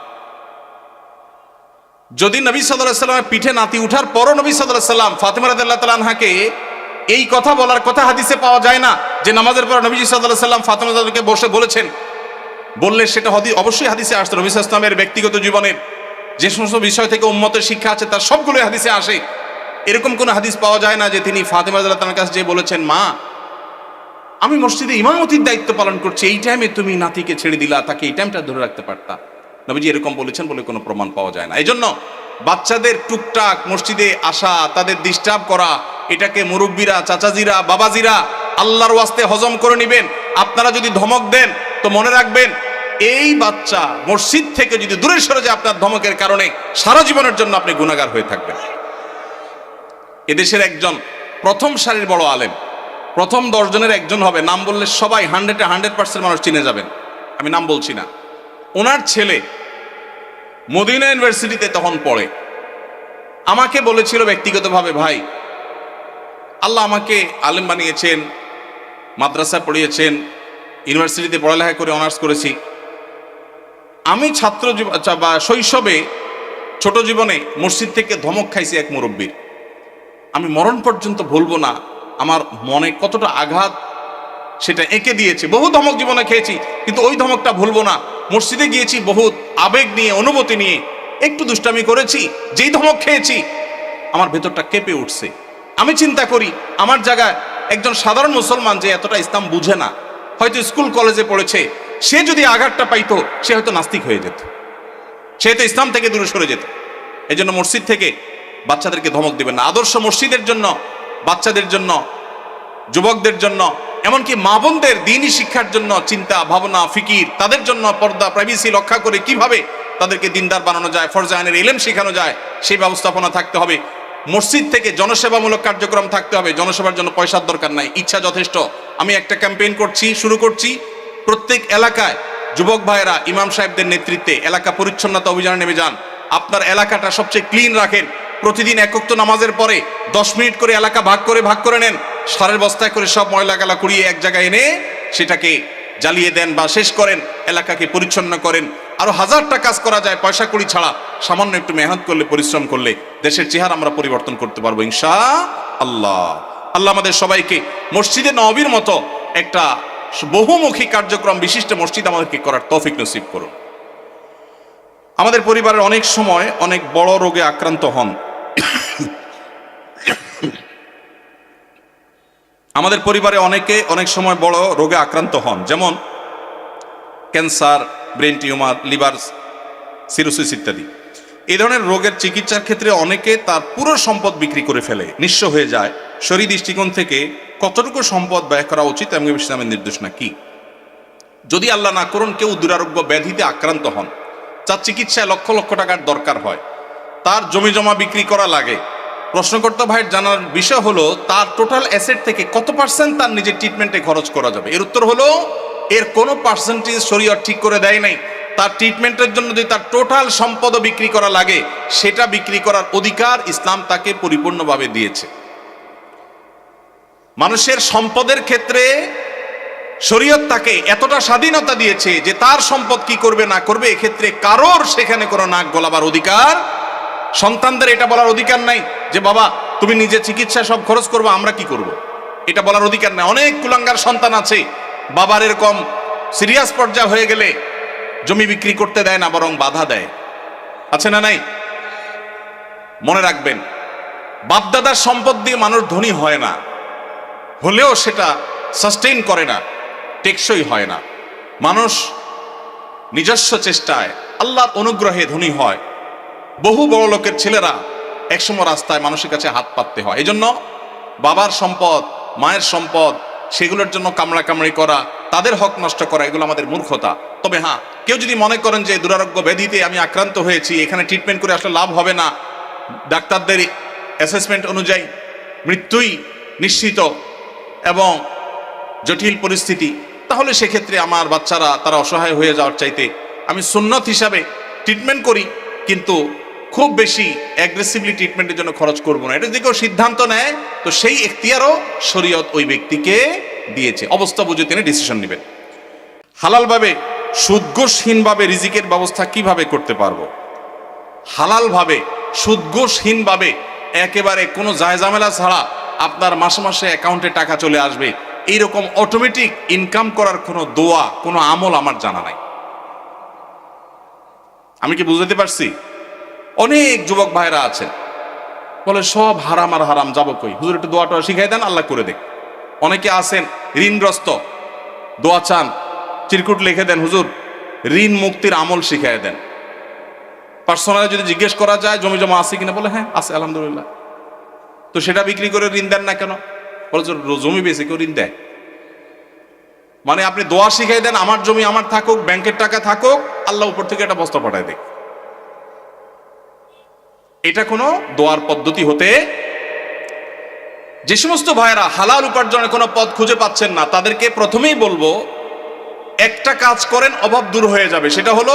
যদি নবী সাল্লাল্লাহু আলাইহি ওয়াসাল্লামের পিঠে নাতি উঠার পরও নবী সাল্লাল্লাহু আলাইহি ওয়াসাল্লাম ফাতেমা রাদিয়াল্লাহু তাআলা আনহাকে এই কথা বলার কথা হাদিসে পাওয়া যায় না যে নামাজের পর নবীজি সাল্লাল্লাহু আলাইহি ওয়াসাল্লাম ফাতেমা রাদিয়াল্লাহু বসে বলেছেন, বললে সেটা অবশ্যই হাদিসে আসতো। নবী সাল্লাল্লাহু আলাইহি ওয়াসাল্লামের ব্যক্তিগত জীবনের যে সমস্ত বিষয় থেকে উম্মতের শিক্ষা আছে তার সবগুলোই হাদিসে আসে। এরকম কোনো হাদিস পাওয়া যায় না যে তিনি ফাতেমা রাদিয়াল্লাহু তাআলার কাছে যে বলেছেন, মা আমি মসজিদে ইমামতির দায়িত্ব পালন করছি, এই টাইমে তুমি নাতিকে ছেড়ে দিলা, তাকে এই টাইমটা ধরে রাখতে পারতা। নবীজি এরকম বলেছেন বলে কোনো প্রমাণ পাওয়া যায় না। এই জন্য বাচ্চাদের টুকটাক মসজিদে আসা, তাদের ডিস্টার্ব করা, এটাকে মুরব্বীরা, চাচাজিরা, বাবাজিরা আল্লাহর ওয়াস্তে হজম করে নেবেন। আপনারা যদি ধমক দেন তো মনে রাখবেন, এই বাচ্চা মসজিদ থেকে যদি দূরে সরে যায় আপনার ধমকের কারণে, সারা জীবনের জন্য আপনি গুনাহগার হয়ে থাকবেন। এদেশের একজন প্রথম সারির বড় আলেম, প্রথম 10 জনের একজন হবে, নাম বললে সবাই 100% মানুষ চিনে যাবেন, আমি নাম বলছি না। ওনার ছেলে মদিনা ইউনিভার্সিটিতে তখন পড়ে, আমাকে বলেছিল ব্যক্তিগতভাবে, ভাই আল্লাহ আমাকে আলেম বানিয়েছেন, মাদ্রাসা পড়িয়েছেন, ইউনিভার্সিটিতে পড়ালেখা করে অনার্স করেছি, আমি ছাত্র বা শৈশবে ছোট জীবনে মসজিদ থেকে ধমক খাইছি এক মুরব্বীর, আমি মরণ পর্যন্ত ভুলবো না, আমার মনে কতটা আঘাত সেটা এঁকে দিয়েছে। বহু ধমক জীবনে খেয়েছি, কিন্তু ওই ধমকটা ভুলবো না। মসজিদে গিয়েছি বহুত আবেগ নিয়ে, অনুভূতি নিয়ে, একটু দুষ্টামি করেছি, যেই ধমক খেয়েছি আমার ভেতরটা কেঁপে উঠছে। আমি চিন্তা করি, আমার জায়গায় একজন সাধারণ মুসলমান যে এতটা ইসলাম বুঝে না, হয়তো স্কুল কলেজে পড়েছে, সে যদি আঘাতটা পাইতো সে হয়তো নাস্তিক হয়ে যেত, সে হয়তো ইসলাম থেকে দূরে সরে যেত। এই জন্য মসজিদ থেকে বাচ্চাদেরকে ধমক দিবেন না। আদর্শ মসজিদের জন্য, বাচ্চাদের জন্য যুবকদের জন্য, এমনকি মা বোনদের দ্বীনি শিক্ষার জন্য চিন্তা ভাবনা ফিকির, তাদের জন্য পর্দা প্রাইভেসি রক্ষা করে কিভাবে তাদেরকে দিনদার বানানো যায়, ফরজে আইনের ইলম শেখানো যায়, সেই ব্যবস্থাপনা থাকতে হবে। মসজিদ থেকে জনসেবামূলক কার্যক্রম থাকতে হবে। জনসেবার জন্য পয়সার দরকার নাই, ইচ্ছা যথেষ্ট। আমি একটা ক্যাম্পেইন শুরু করছি, প্রত্যেক এলাকায় যুবক ভাইয়েরা ইমাম সাহেবদের নেতৃত্বে এলাকা পরিচ্ছন্নতা অভিযানে নেমে যান। আপনার এলাকাটা সবচেয়ে ক্লিন রাখেন। প্রতিদিন এক ওয়াক্ত নামাজের পরে 10 মিনিট করে এলাকা ভাগ করে নেন, সারের বস্তায় করে সব ময়লা গালা কুড়িয়ে এক জায়গায় এনে সেটাকে জ্বালিয়ে দেন বা শেষ করেন, এলাকাকে পরিচ্ছন্ন করেন। আরো হাজারটা কাজ করা যায় পয়সা কড়ি ছাড়া। সামান্য একটু মেহনত করলে, পরিশ্রম করলে দেশের চেহারা আমরা পরিবর্তন করতে পারবো ইনশাআল্লাহ। আল্লাহ আমাদের সবাইকে মসজিদে নববীর মতো একটা বহুমুখী কার্যক্রম বিশিষ্ট মসজিদ আমাদেরকে করার তৌফিক নসিব করুন। আমাদের পরিবারের অনেক সময় অনেক বড় রোগে আক্রান্ত হন। আমাদের পরিবারে অনেকে অনেক সময় বড় রোগে আক্রান্ত হন, যেমন cancer, brain tumour, liver cirrhosis ইত্যাদি। এই ধরনের রোগের চিকিৎসার ক্ষেত্রে অনেকে তার পুরো সম্পদ বিক্রি করে ফেলে, নিঃস্ব হয়ে যায়। শরী দৃষ্টিকোণ থেকে কতটুকু সম্পদ ব্যয় করা উচিত এবং ইসলামের নির্দেশনা কি? যদি আল্লাহ না করুন কেউ দুরারোগ্য ব্যাধিতে আক্রান্ত হন, যার চিকিৎসায় লক্ষ লক্ষ টাকার দরকার হয়, তার জমি জমা বিক্রি করা লাগে, প্রশ্নকর্তা ভাইয়ের জানার বিষয় হলো তার টোটাল অ্যাসেট থেকে কত পার্সেন্ট তার নিজের ট্রিটমেন্টে খরচ করা যাবে? এর উত্তর হলো এর কোনো পার্সেন্টেজ শরীয়ত ঠিক করে দেয় নাই। তার ট্রিটমেন্টের জন্য যদি তার টোটাল সম্পদও বিক্রি করা লাগে, সেটা বিক্রি করার অধিকার ইসলাম তাকে পরিপূর্ণভাবে দিয়েছে। মানুষের সম্পদের ক্ষেত্রে শরীয়ত তাকে এতটা স্বাধীনতা দিয়েছে যে তার সম্পদ কি করবে না করবে এক্ষেত্রে কারোর সেখানে কোনো নাক গলাবার অধিকার, সন্তানদের এটা বলার অধিকার নাই যে বাবা তুমি নিজে চিকিৎসা সব খরচ করবো, আমরা কি করব, এটা বলার অধিকার নাই। অনেক কুলাঙ্গার সন্তান আছে, বাবার এরকম সিরিয়াস পর্যায়ে হয়ে গেলে জমি বিক্রি করতে দেয় না, বরং বাধা দেয়। আছে না নাই? মনে রাখবেন, বাপদাদার সম্পদ দিয়ে মানুষ ধনী হয় না, হলেও সেটা সাস্টেইন করে না, টেকসই হয় না। মানুষ নিজস্ব চেষ্টায় আল্লাহর অনুগ্রহে ধনী হয়। বহু বড় লোকের ছেলেরা একসময় রাস্তায় মানুষের কাছে হাত পাততে হয়। এজন্য বাবার সম্পদ, মায়ের সম্পদ, সেগুলোর জন্য কামড়াকামড়ি করা, তাদের হক নষ্ট করা, এগুলো আমাদের মূর্খতা। তবে হ্যাঁ, কেউ যদি মনে করেন যে দুরারোগ্য ব্যাধিতে আমি আক্রান্ত হয়েছি, এখানে ট্রিটমেন্ট করে আসলে লাভ হবে না, ডাক্তারদের অ্যাসেসমেন্ট অনুযায়ী মৃত্যুই নিশ্চিত এবং জটিল পরিস্থিতি, তাহলে সেক্ষেত্রে আমার বাচ্চারা তারা অসহায় হয়ে যাওয়ার চাইতে আমি সুন্নত হিসাবে ট্রিটমেন্ট করি, কিন্তু খুব বেশি অ্যাগ্রেসিভলি ট্রিটমেন্টের জন্য খরচ করব না। এটা যদি কেউ সিদ্ধান্ত নেয় তো সেই এখতিয়ারও শরীয়ত ওই ব্যক্তিকে দিয়েছে। অবস্থা বুঝে তিনি ডিসিশন নেবেন। হালালভাবে সুদঘোষহীনভাবে রিজিকের ব্যবস্থা কিভাবে করতে পারবো? হালালভাবে সুদঘোষহীনভাবে একেবারে কোনো জায়জামেলা ছাড়া আপনার মাসে মাসে অ্যাকাউন্টে টাকা চলে আসবে, এইরকম অটোমেটিক ইনকাম করার কোনো দোয়া, কোনো আমল আমার জানা নাই। আমি কি বুঝতে পারছি? অনেক যুবক ভাইরা আছেন বলে সব হারাম আর হারাম, যাবো কই, হুজুর একটু দোয়াটা শিখাই দেন, আল্লাহ করে দেখ। অনেকে আছেন ঋণগ্রস্ত, দোয়া চান, চিরকুট লিখে দেন, হুজুর ঋণ মুক্তির আমল শিখাই দেন। পার্সোনালি যদি জিজ্ঞেস করা যায় জমি জমা আছে কিনা, বলে হ্যাঁ আছে আলহামদুলিল্লাহ। তো সেটা বিক্রি করে ঋণ দেন না কেন? বলে জমি বেশি কেউ ঋণ দেয়? মানে আপনি দোয়া শিখাই দেন, আমার জমি আমার থাকুক, ব্যাংকের টাকা থাকুক, আল্লাহ উপর থেকে একটা বস্তা পাঠায় দেখ। এটা কোনো দোয়ার পদ্ধতি হতে, যে সমস্ত ভাইয়েরা হালাল উপার্জনের কোনো পথ খুঁজে পাচ্ছেন না, তাদেরকে প্রথমেই বলবো একটা কাজ করেন, অভাব দূর হয়ে যাবে। সেটা হলো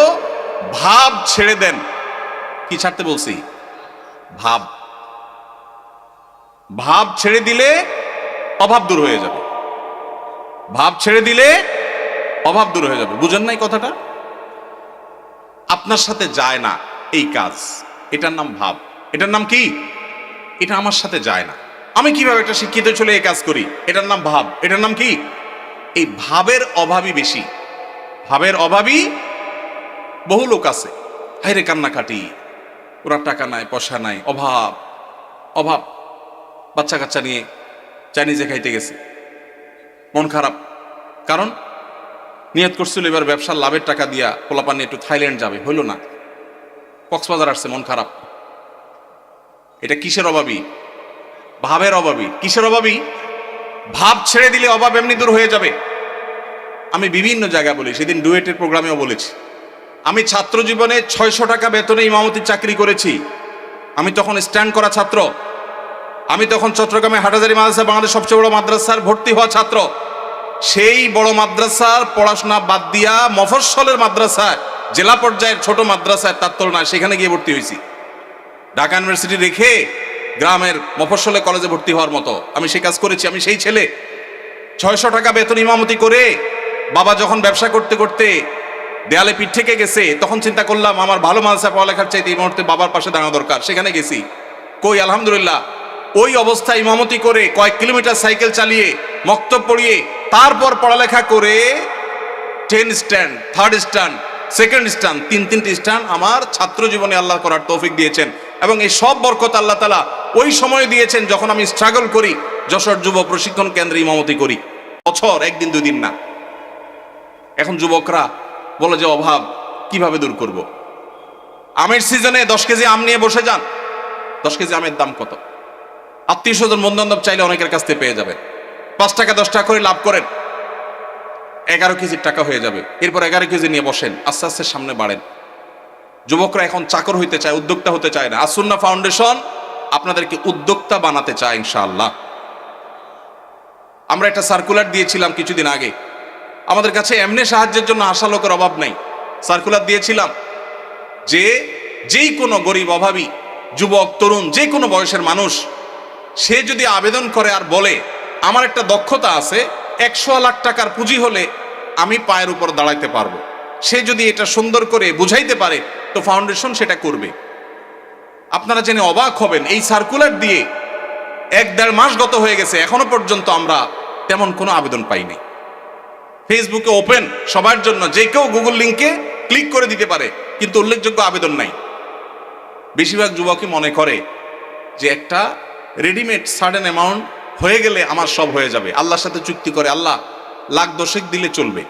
ভাব ছেড়ে দেন। কি ছাড়তে বলছি? ভাব। ভাব ছেড়ে দিলে অভাব দূর হয়ে যাবে। ভাব ছেড়ে দিলে অভাব দূর হয়ে যাবে। বুঝেন নাই কথাটা? আপনার সাথে যায় না এই কাজ, এটার নাম ভাব। এটার নাম কি? এটা আমার সাথে যায় না, আমি কিভাবে একটা শিক্ষিত ছেলে এই কাজ করি, এটার নাম ভাব। এটার নাম কি? এই ভাবের অভাবই বেশি। ভাবের অভাবই বহু লোক আছে, হাইরে কান্নাকাটি, ওরা টাকা নাই, পয়সা নাই, অভাব অভাব। বাচ্চা কাচ্চা নিয়ে চাইনিজে খাইতে গেছে, মন খারাপ। কারণ নিয়ত করছিল এবার ব্যবসার লাভের টাকা দিয়া পোলাপান নিয়ে একটু থাইল্যান্ড যাবে, হইল না, কক্সবাজার আসছে, মন খারাপ। এটা কিসের অভাবী? ভাবের অভাবী। কিসের অভাবী? ভাব ছেড়ে দিলে অভাব এমনি দূর হয়ে যাবে। আমি বিভিন্ন জায়গায় বলি, সেদিন ডুয়েটের প্রোগ্রামেও বলেছি, আমি ছাত্র জীবনে 600 টাকা বেতনে ইমামতির চাকরি করেছি। আমি তখন স্ট্যান্ড করা ছাত্র। আমি তখন চট্টগ্রামে হাটহাজারী মাদ্রাসা, বাংলাদেশ সবচেয়ে বড় মাদ্রাসার ভর্তি হওয়া ছাত্র। সেই বড় মাদ্রাসার পড়াশোনা বাদ দিয়া মফস্বলের মাদ্রাসায়, জেলা পর্যায়ের ছোট মাদ্রাসায়, তার তুলনায় সেখানে গিয়ে ভর্তি হয়েছি। ঢাকা ইউনিভার্সিটি রেখে গ্রামের মফস্বলে কলেজে ভর্তি হওয়ার মতো আমি সেই কাজ করেছি। আমি সেই ছেলে 600 টাকা বেতন ইমামতি করে, বাবা যখন ব্যবসা করতে করতে দেয়ালে পিঠ থেকে গেছে, তখন চিন্তা করলাম আমার ভালো মাদ্রাসায় পড়ালেখার চাইতে এই মুহূর্তে বাবার পাশে দাঁড়ানো দরকার। সেখানে গেছি, কই আলহামদুলিল্লাহ ওই অবস্থায় ইমামতি করে কয়েক কিলোমিটার সাইকেল চালিয়ে মক্তব পড়িয়ে তারপর পড়ালেখা করে 10 stand, 3rd stand, 2nd stand, 3টি স্ট্যান্ড আমার ছাত্র জীবনে আল্লাহ করার তৌফিক দিয়েছেন। এবং এই সব বরকত আল্লাহ তাআলা ওই সময় দিয়েছেন যখন আমি স্ট্রাগল করি, যশোর যুব প্রশিক্ষণ কেন্দ্রে ইমামতি করি। বছর একদিন দুই দিন না। এখন যুবকরা বলে যে অভাব কিভাবে দূর করব। আমের সিজনে 10 কেজি আম নিয়ে বসে যান। 10 কেজি আমের দাম কত? আত্মীয় স্বজন বন্ধু বান্ধব চাইলে অনেকের কাছ থেকে পেয়ে যাবেন। 5 টাকা 10 টাকা করে লাভ করেন, 11 কেজির টাকা হয়ে যাবে। এরপর 11 কেজি নিয়ে বসেন, আস্তে আস্তে সামনে বাড়েন। যুবকরা এখন চাকর হইতে চায়, উদ্যোক্তা হতে চায় না। আসুন্নাহ ফাউন্ডেশন আপনাদেরকে উদ্যোক্তা বানাতে চায় ইনশাআল্লাহ। আমরা একটা সার্কুলার দিয়েছিলাম কিছুদিন আগে। আমাদের কাছে এমনি সাহায্যের জন্য আসা লোকের অভাব নেই। সার্কুলার দিয়েছিলাম যে যেই কোনো গরিব অভাবী যুবক তরুণ যে কোনো বয়সের মানুষ, সে যদি আবেদন করে আর বলে আমার একটা দক্ষতা আছে, 100 লাখ টাকার পুঁজি হলে আমি পায়ের উপর দাঁড়াইতে পারবো, সে যদি এটা সুন্দর করে বুঝাইতে পারে তো ফাউন্ডেশন সেটা করবে। আপনারা জেনে অবাক হবেন, এই সার্কুলার দিয়ে 1-1.5 মাস গত হয়ে গেছে, এখনো পর্যন্ত আমরা তেমন কোনো আবেদন পাইনি। ফেসবুকে ওপেন সবার জন্য, যে কেউ গুগল লিঙ্কে ক্লিক করে দিতে পারে, কিন্তু উল্লেখযোগ্য আবেদন নাই। বেশিরভাগ যুবকই মনে করে যে একটা রেডিমেড সার্টেন অ্যামাউন্ট হয়ে গেলে আমার সব হয়ে যাবে। আল্লাহর সাথে চুক্তি করে আল্লাহ লাখ দশেক দিলে চলবে,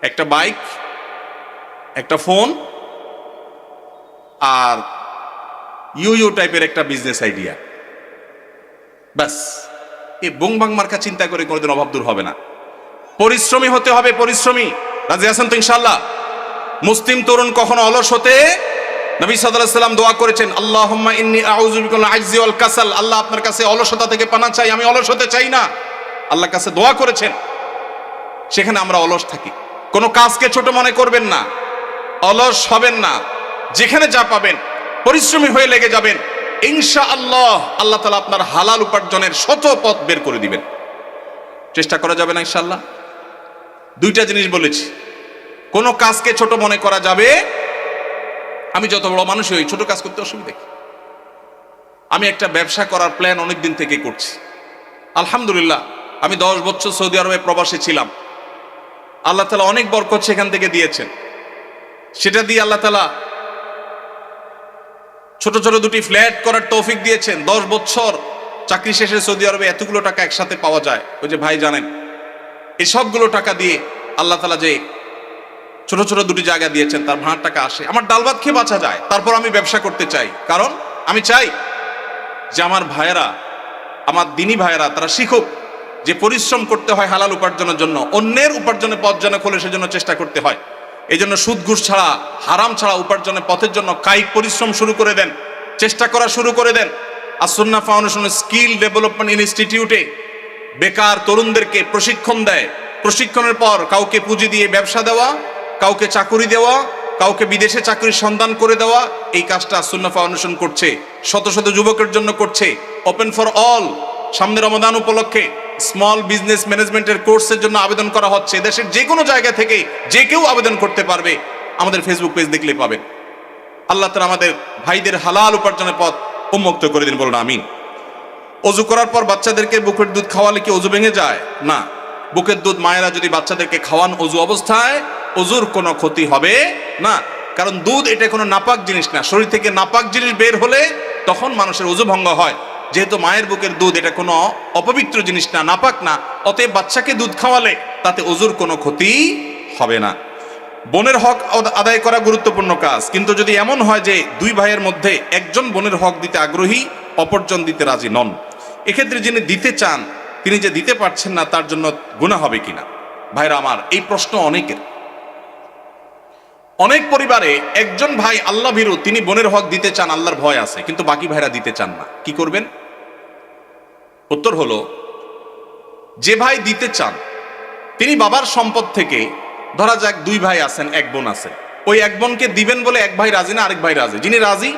একটা বাইক, একটা ফোন আর ইউ টাইপের একটা বিজনেস আইডিয়া, ব্যাস। এই বংবাং মার্কা চিন্তা করে কোনোদিন অভাব দূর হবে না। পরিশ্রমী হতে হবে, পরিশ্রমী। রাজি আছেন তো ইনশাআল্লাহ? মুসলিম তরুণ কখনো অলস হতে, নবী সাল্লাল্লাহু আলাইহি ওয়াসাল্লাম দোয়া করেছেন, আল্লাহুম্মা ইন্নী আউযু বিকা মিনাল আজজি ওয়াল কাসাল। আল্লাহ আপনার কাছে অলসতা থেকে পানা চাই, আমি অলস হতে চাই না। আল্লাহর কাছে দোয়া করেছেন। সেখানে আমরা অলস থাকি। কোনো কাজকে ছোট মনে করবেন না, অলস হবেন না। যেখানে যা পাবেন পরিশ্রমী হয়ে লেগে যাবেন, ইনশাআল্লাহ আল্লাহ তাআলা আপনার হালাল উপার্জনের শত পথ বের করে দিবেন। চেষ্টা করা যাবে না ইনশাআল্লাহ? 2টা জিনিস বলেছি, কোনো কাজকে ছোট মনে করা যাবে। আমি যত বড় মানুষ হই, ছোট কাজ করতে অসুবিধা কি? আমি একটা ব্যবসা করার প্ল্যান অনেক দিন থেকে করছি। আলহামদুলিল্লাহ, আমি 10 বছর সৌদি আরবে প্রবাসী ছিলাম। আল্লাহ তাআলা অনেক বরকত সেখান থেকে দিয়েছেন। সেটা দিয়ে আল্লাহ তাআলা ছোট ছোট 2টি ফ্ল্যাট করার তৌফিক দিয়েছেন। 10 বছর চাকরি শেষে সৌদি আরবে এতগুলো টাকা একসাথে পাওয়া যায়, ওই যে ভাই জানেন। এই সবগুলো টাকা দিয়ে আল্লাহ তাআলা যে ছোট ছোট 2টি জায়গা দিয়েছেন, তার ভাড়ার টাকা আসে, আমার ডাল ভাত খেয়ে বাঁচা যায়। তারপর আমি ব্যবসা করতে চাই, কারণ আমি চাই যে আমার ভাইয়েরা, আমার দিনী ভাইয়েরা, তারা শিখুক যে পরিশ্রম করতে হয় হালাল উপার্জনের জন্য। অন্যের উপার্জনের পথ যেন খোলে সেজন্য চেষ্টা করতে হয়। এই জন্য সুদ ঘুষ ছাড়া, হারাম ছাড়া উপার্জনের পথের জন্য কায়িক পরিশ্রম শুরু করে দেন, চেষ্টা করা শুরু করে দেন। আসুন্নাহ ফাউন্ডেশন স্কিল ডেভেলপমেন্ট ইনস্টিটিউটে বেকার তরুণদেরকে প্রশিক্ষণ দেয়। প্রশিক্ষণের পর কাউকে পুঁজি দিয়ে ব্যবসা দেওয়া, কাউকে চাকুরি দেওয়া, কাউকে বিদেশে চাকরির সন্ধান করে দেওয়া, এই কাজটা আসুন্নাহ ফাউন্ডেশন করছে। শত শত যুবকের জন্য করছে। Open for all. সামনে রমাদান উপলক্ষে স্মল বিজনেস ম্যানেজমেন্টের কোর্সের জন্য আবেদন করা হচ্ছে। দেশের যে কোনো জায়গা থেকে যে কেউ আবেদন করতে পারবে। আমাদের ফেসবুক পেজ দেখলে পাবেন। আল্লাহ তাআলা আমাদের ভাইদের হালাল উপার্জনের পথ উন্মুক্ত করে দিন, বলুন আমিন। অজু করার পর বাচ্চাদেরকে বুকের দুধ খাওয়ালে কি অজু ভেঙে যায়? না। বুকের দুধ মায়েরা যদি বাচ্চাদেরকে খাওয়ান অজু অবস্থায়, অজুর কোনো ক্ষতি হবে না। কারণ দুধ এটা কোনো নাপাক জিনিস না। শরীর থেকে নাপাক জিনিস বের হলে তখন মানুষের অজু ভঙ্গ হয়। যেহেতু মায়ের বুকের দুধ এটা কোনো অপবিত্র জিনিস না, নাপাক না, অতএব বাচ্চাকে দুধ খাওয়ালে তাতে অজুর কোনো ক্ষতি হবে না। বোনের হক আদায় করা গুরুত্বপূর্ণ কাজ, কিন্তু যদি এমন হয় যে 2 ভাইয়ের মধ্যে একজন বোনের হক দিতে আগ্রহী, অপরজন দিতে রাজি নন, এক্ষেত্রে যিনি দিতে চান তিনি যে দিতে পারছেন না তার জন্য গুনাহ হবে কিনা। ভাইরা আমার, এই প্রশ্ন অনেকের। অনেক পরিবারে একজন ভাই আল্লাহ ভীরু, তিনি বোনের হক দিতে চান, আল্লাহর ভয় আছে, কিন্তু বাকি ভাইরা দিতে চান না। কি করবেন? উত্তর হলো, যে ভাই দিতে চান তিনি বাবার সম্পদ থেকে, ধরা যাক 2 ভাই আছেন, 1 বোন আছে, ওই 1 বোনকে দিবেন বলে 1 ভাই রাজি না, আরেক ভাই রাজি। যিনি রাজি,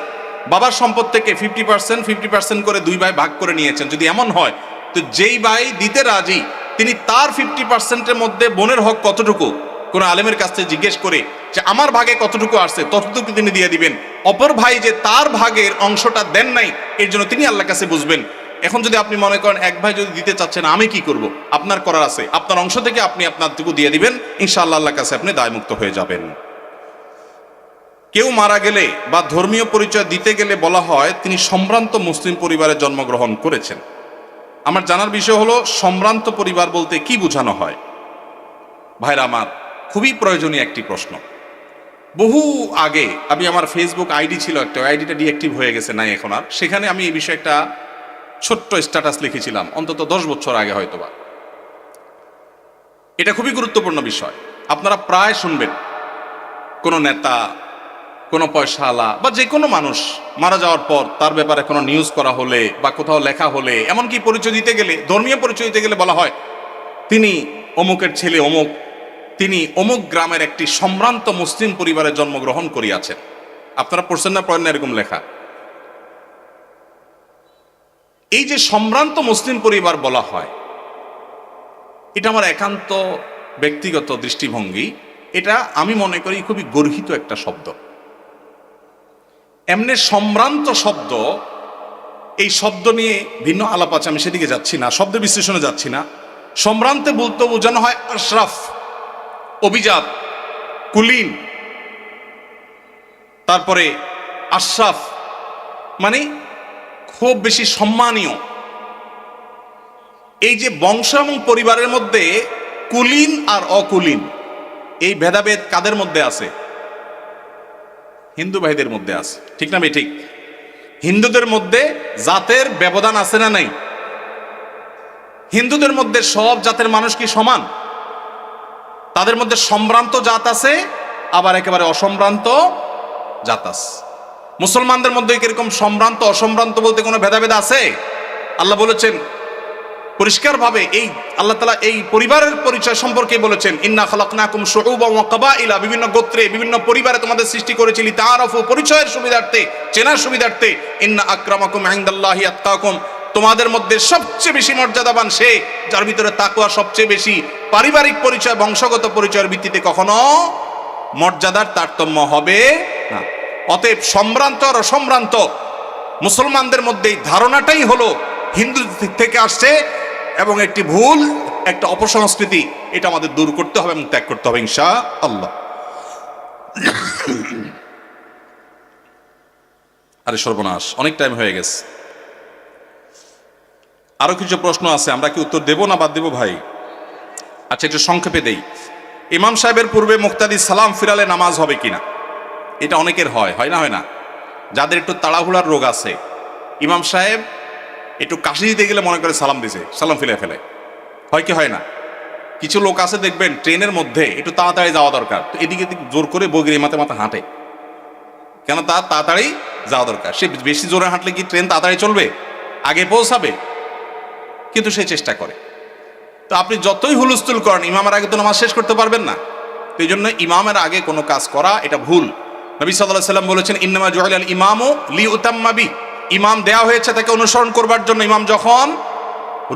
বাবার সম্পদ থেকে 50% করে 2 ভাই ভাগ করে নিয়েছেন। যদি এমন হয়, তো যেই ভাই দিতে রাজি তিনি তার 50%-এর মধ্যে বোনের হক কতটুকু, কোন আলেমের কাছ থেকে জিজ্ঞেস করে যে আমার ভাগে কতটুকু আসছে ততটুকু তিনি দিয়ে দিবেন। অপর ভাই যে তার ভাগের অংশটা দেন নাই, এর জন্য তিনি আল্লাহর কাছে বুঝবেন। এখন যদি আপনি মনে করেন 1 ভাই যদি দিতে চাচ্ছেন, আমি কি করব, আপনার করার আছে, আপনার অংশ থেকে আপনি আপনারটুকু দিয়ে দিবেন, ইনশাআল্লাহ আল্লাহর কাছে আপনি দায়মুক্ত হয়ে যাবেন। কেউ মারা গেলে বা ধর্মীয় পরিচয় দিতে গেলে বলা হয় তিনি সম্ভ্রান্ত মুসলিম পরিবারে জন্মগ্রহণ করেছেন। আমার জানার বিষয় হলো, সম্ভ্রান্ত পরিবার বলতে কি বোঝানো হয়? ভাইরা আমার, খুবই প্রয়োজনীয় একটি প্রশ্ন। বহু আগে আমি, আমার ফেসবুক আইডি ছিল একটা, আইডিটা ডিঅ্যাক্টিভ হয়ে গেছে, নাই এখন আর। সেখানে আমি এই বিষয়ে একটা ছোট্ট স্ট্যাটাস লিখেছিলাম, অন্তত 10 বছর আগে হয়তোবা। এটা খুবই গুরুত্বপূর্ণ বিষয়। আপনারা প্রায় শুনবেন কোনো নেতা, কোনো পয়সাওয়ালা বা যে কোনো মানুষ মারা যাওয়ার পর তার ব্যাপারে কোনো নিউজ করা হলে বা কোথাও লেখা হলে, এমনকি পরিচয় দিতে গেলে, ধর্মীয় পরিচয় দিতে গেলে বলা হয় তিনি অমুকের ছেলে অমুক, তিনি অমুক গ্রামের একটি সম্ভ্রান্ত মুসলিম পরিবারে জন্মগ্রহণ করিয়াছেন। আপনারা পড়ছেন না, পড়েন না এরকম লেখা? এই যে সম্ভ্রান্ত মুসলিম পরিবার বলা হয়, এটা আমার একান্ত ব্যক্তিগত দৃষ্টিভঙ্গি। এটা আমি মনে করি খুবই গর্হিত একটা শব্দ। এমনি সম্ভ্রান্ত শব্দ, এই শব্দ নিয়ে ভিন্ন আলাপ আছে, আমি সেদিকে যাচ্ছি না, শব্দ বিশ্লেষণে যাচ্ছি না। সম্ভ্রান্তে বলতে বোঝানো হয় আশরাফ, অভিজাত, কুলীন, তারপরে আশরাফ মানে খুব বেশি সম্মানীয়। এই যে বংশ এবং পরিবারের মধ্যে কুলীন আর অকুলীন, এই ভেদাভেদ কাদের মধ্যে আছে? হিন্দু ভাইদের মধ্যে আছে, ঠিক না? ঠিক। হিন্দুদের মধ্যে জাতের ব্যবধান আছে না নাই? হিন্দুদের মধ্যে সব জাতের মানুষ কি সমান? তাদের মধ্যে সম্ভ্রান্ত জাত আছে, আবার একেবারে অসম্ভ্রান্ত জাত আছে। মুসলমানদের মধ্যে কিরকম সম্ভ্রান্ত অসম্ভ্রান্ত বলতে কোনো ভেদাভেদ আছে? আল্লাহ বলেছেন পরিষ্কারভাবে, এই আল্লাহ তাআলা এই পরিবারের পরিচয় সম্পর্কে বলেছেন, ইন্না খালাকনাকুম শুউবান ওয়া কাবাইলা, বিভিন্ন গোত্রে বিভিন্ন পরিবারে তোমাদের সৃষ্টি করেছি, লিতাআরাফু, পরিচয়ের সুবিধার্থে, চেনার সুবিধার্থে। ইন্না আকরামাকুম ইনদাল্লাহি আতকাকুম, তোমাদের মধ্যে সবচেয়ে বেশি মর্যাদাবান সে যার ভিতরে তাকওয়া সবচেয়ে বেশি। পারিবারিক পরিচয়, বংশগত পরিচয়ের ভিত্তিতে কখনো মর্যাদার তারতম্য হবে না। অতএব সম্ভ্রান্ত আর অসম্ভ্রান্ত মুসলমানদের মধ্যে এই ধারণাটাই হলো হিন্দু থেকে আসছে, এবং একটি ভুল, একটা অপসংস্কৃতি। এটা আমাদের দূর করতে হবে এবং ত্যাগ করতে হবে ইনশাআল্লাহ। আরে সর্বনাশ, অনেক টাইম হয়ে গেছে। আরো কিছু প্রশ্ন আছে, আমরা কি উত্তর দেব না বাদ দেব ভাই? আচ্ছা, একটু সংক্ষেপে দেই। ইমাম সাহেবের পূর্বে মুক্তাদি সালাম ফিরালে নামাজ হবে কিনা? এটা অনেকের হয়, হয় না? হয় না? যাদের একটু তাড়াহুড়ার রোগ আছে, ইমাম সাহেব একটু কাশি দিতে গেলে মনে করে সালাম দিছে, সালাম ফিরে ফেলে। হয় কি হয় না? কিছু লোক আছে দেখবেন ট্রেনের মধ্যে একটু তাড়াতাড়ি যাওয়া দরকার, তো এদিকে জোর করে বগির মাথা মাথা হাঁটে। কেন? তার তাড়াতাড়ি যাওয়া দরকার। সে বেশি জোরে হাঁটলে কি ট্রেন তাড়াতাড়ি চলবে? আগে পৌঁছাবে? কিন্তু সে চেষ্টা করে। তো আপনি যতই হুলস্থুল করেন, ইমামের আগে তো নামাজ শেষ করতে পারবেন না। তো এই জন্য ইমামের আগে কোনো কাজ করা এটা ভুল। নবী সাল্লাল্লাহু আলাইহি ওয়াসাল্লাম বলেছেন, ইন্নামা জুইলাল ইমামু লিইউতাম্মা বিহি, ইমাম দেয়া হয়েছে তাকে অনুসরণ করবার জন্য। ইমাম যখন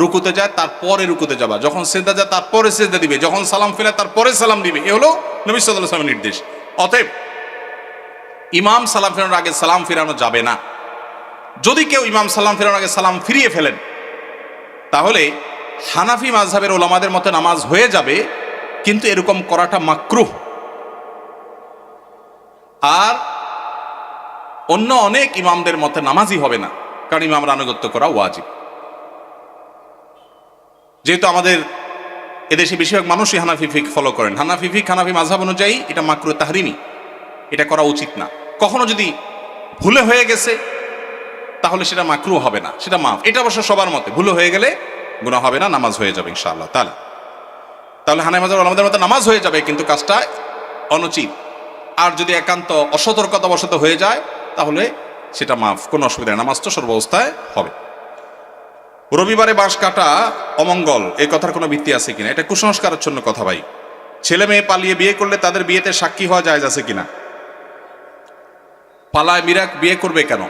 রুকুতে যায় তারপরে রুকুতে যাবা, যখন সিজদা যায় তারপরে সিজদা দিবে, যখন সালাম ফেলে তারপরে সালাম দিবে। এ হলো নবী সাল্লাল্লাহু আলাইহি ওয়াসাল্লামের নির্দেশ। অতএব ইমাম সালাম ফেরানোর আগে সালাম ফিরানো যাবে না। যদি কেউ ইমাম সালাম ফেরানোর আগে সালাম ফিরিয়ে ফেলেন, তাহলে হানাফি মাযহাবের ওলামাদের মতে নামাজ হয়ে যাবে, কিন্তু এরকম করাটা মাকরুহ। আর অন্য অনেক ইমামদের মতে নামাজই হবে না, কারণ ইমামরা আনুগত্য করা ওয়াজিব। যেহেতু আমাদের এদেশে বেশিরভাগ মানুষই হানাফি ফিক ফলো করেন, হানাফি ফিক, হানাফি মাযহাব অনুযায়ী এটা মাকরুহ তাহরিমি, এটা করা উচিত না। কখনো যদি ভুলে হয়ে গেছে তাহলে সেটা মাকরুহ হবে না, সেটা মাফ। এটা অবশ্য সবার মতে, ভুলে হয়ে গেলে গুনাহ হবে না, নামাজ হয়ে যাবে ইনশাআল্লাহ তাআলা। তাহলে হানাফি মাযহাবের ওলামাদের মতে নামাজ হয়ে যাবে, কিন্তু কাজটা অনুচিত। আর যদি একান্ত অসতর্কতাবশত হয়ে যায় তাহলে সেটা মাফ, কোনো অসুবিধা নেই, নামাজ তো সর্বাবস্থায় হবে। রবিবারে বাঁশ কাটা অমঙ্গল, এই কথার কোনো ভিত্তি আছে কিনা? এটা কুসংস্কারের জন্য কথা ভাই। ছেলে মেয়ে পালিয়ে বিয়ে করলে তাদের বিয়েতে সাক্ষী হওয়া জায়েজ আছে কিনা? পালায় মিরাক বিয়ে করবে কেন?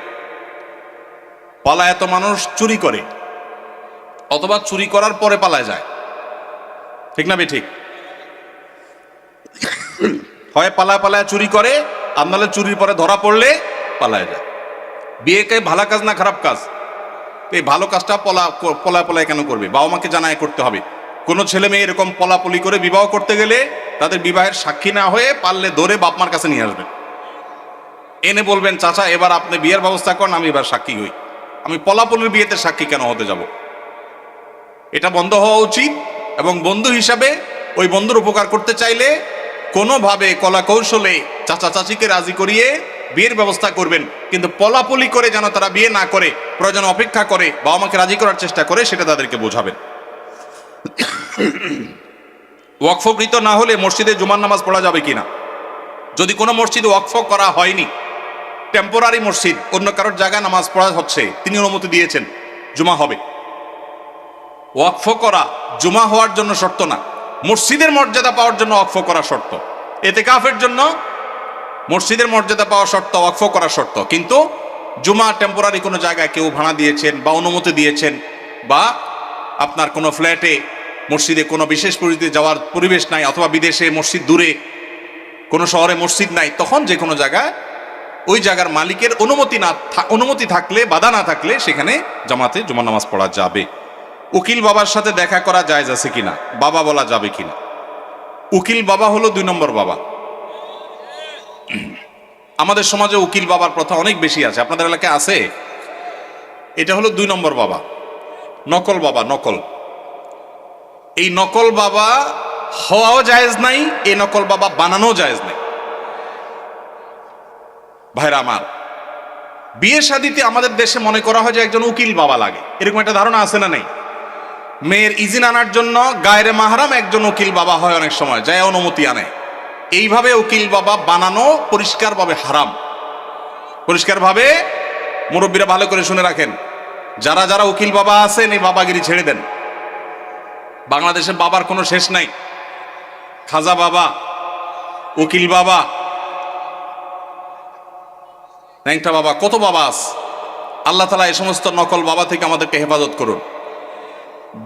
পালায় এত মানুষ চুরি করে, অথবা চুরি করার পরে পালায় যায়, ঠিক না ঠিক? হয় পালায় পালায় চুরি করে, আর নাহলে চুরির পরে ধরা পড়লে পালায় যায়। বিয়েকে ভালো কাজ না খারাপ কাজ? এই ভালো কাজটা পলায় পলায় কেন করবে? বাবা মাকে জানায় করতে হবে। কোনো ছেলে মেয়ে এরকম পলাপলি করে বিবাহ করতে গেলে তাদের বিবাহের সাক্ষী না হয়ে পারলে ধরে বাপ মার কাছে নিয়ে আসবেন, এনে বলবেন চাচা এবার আপনি বিয়ের ব্যবস্থা করেন, আমি এবার সাক্ষী হই। আমি পলাপলির বিয়েতে সাক্ষী কেন হতে যাব? এটা বন্ধ হওয়া উচিত। এবং বন্ধু হিসাবে ওই বন্ধুর উপকার করতে চাইলে কোনোভাবে কলা কৌশলে চাচা চাচিকে রাজি করিয়ে বিয়ের ব্যবস্থা করবেন, কিন্তু পলাপলি করে যেন তারা বিয়ে না করে, প্রয়োজন অপেক্ষা করে বাবা মাকে রাজি করার চেষ্টা করে, সেটা তাদেরকে বোঝাবেন। ওয়াকফকৃত না হলে মসজিদে জুমার নামাজ পড়া যাবে কিনা? যদি কোনো মসজিদে ওয়াকফ করা হয়নি, টেম্পোরারি মসজিদ, অন্য কারোর জায়গায় নামাজ পড়া হচ্ছে, তিনি অনুমতি দিয়েছেন, জুমা হবে। ওয়াকফ করা জুমা হওয়ার জন্য শর্ত না, মসজিদের মর্যাদা পাওয়ার জন্য ওয়াকফ করা শর্ত। ইতিকাফের জন্য মসজিদের মর্যাদা পাওয়া শর্ত, ওয়াকফ করা শর্ত। কিন্তু জুমা টেম্পোরারি কোনো জায়গায় কেউ ভাড়া দিয়েছেন বা অনুমতি দিয়েছেন, বা আপনার কোনো ফ্ল্যাটে মসজিদে কোনো বিশেষ পরিস্থিতি যাওয়ার পরিবেশ নাই, অথবা বিদেশে মসজিদ দূরে কোনো শহরে মসজিদ নাই, তখন যে কোনো জায়গায় ওই জায়গার মালিকের অনুমতি থাকলে, বাধা না থাকলে সেখানে জামাতে জুমার নামাজ পড়া যাবে। উকিল বাবার সাথে দেখা করা জায়েজ আছে কিনা? বাবা বলা যাবে কিনা? উকিল বাবা হলো 2 নম্বর বাবা। আমাদের সমাজে উকিল বাবার প্রথা অনেক বেশি আছে, আপনাদের এলাকায় আছে? এটা হলো 2 নম্বর বাবা, নকল বাবা। নকল, এই নকল বাবা হওয়াও জায়েজ নাই, এই নকল বাবা বানানো জায়েজ নাই। ভাইরা আমার, বিয়ে শাদীতে আমাদের দেশে মনে করা হয় যে একজন উকিল বাবা লাগে, এরকম একটা ধারণা আছে না? নেই? মেয়ের ইজিন আনার জন্য গায়রে মাহরাম একজন উকিল বাবা হয়, অনেক সময় যায় অনুমতি আনে। এইভাবে উকিল বাবা বানানো পরিষ্কারভাবে হারাম, পরিষ্কারভাবে। মুরব্বীরা ভালো করে শুনে রাখেন, যারা যারা উকিল বাবা আছেন এই বাবাগিরি ছেড়ে দেন। বাংলাদেশে বাবার কোনো শেষ নাই। খাজা বাবা, উকিল বাবা, ন্যাংটা বাবা, কত বাবা আছে। আল্লাহ তাআলা এই সমস্ত নকল বাবা থেকে আমাদেরকে হেফাজত করুন।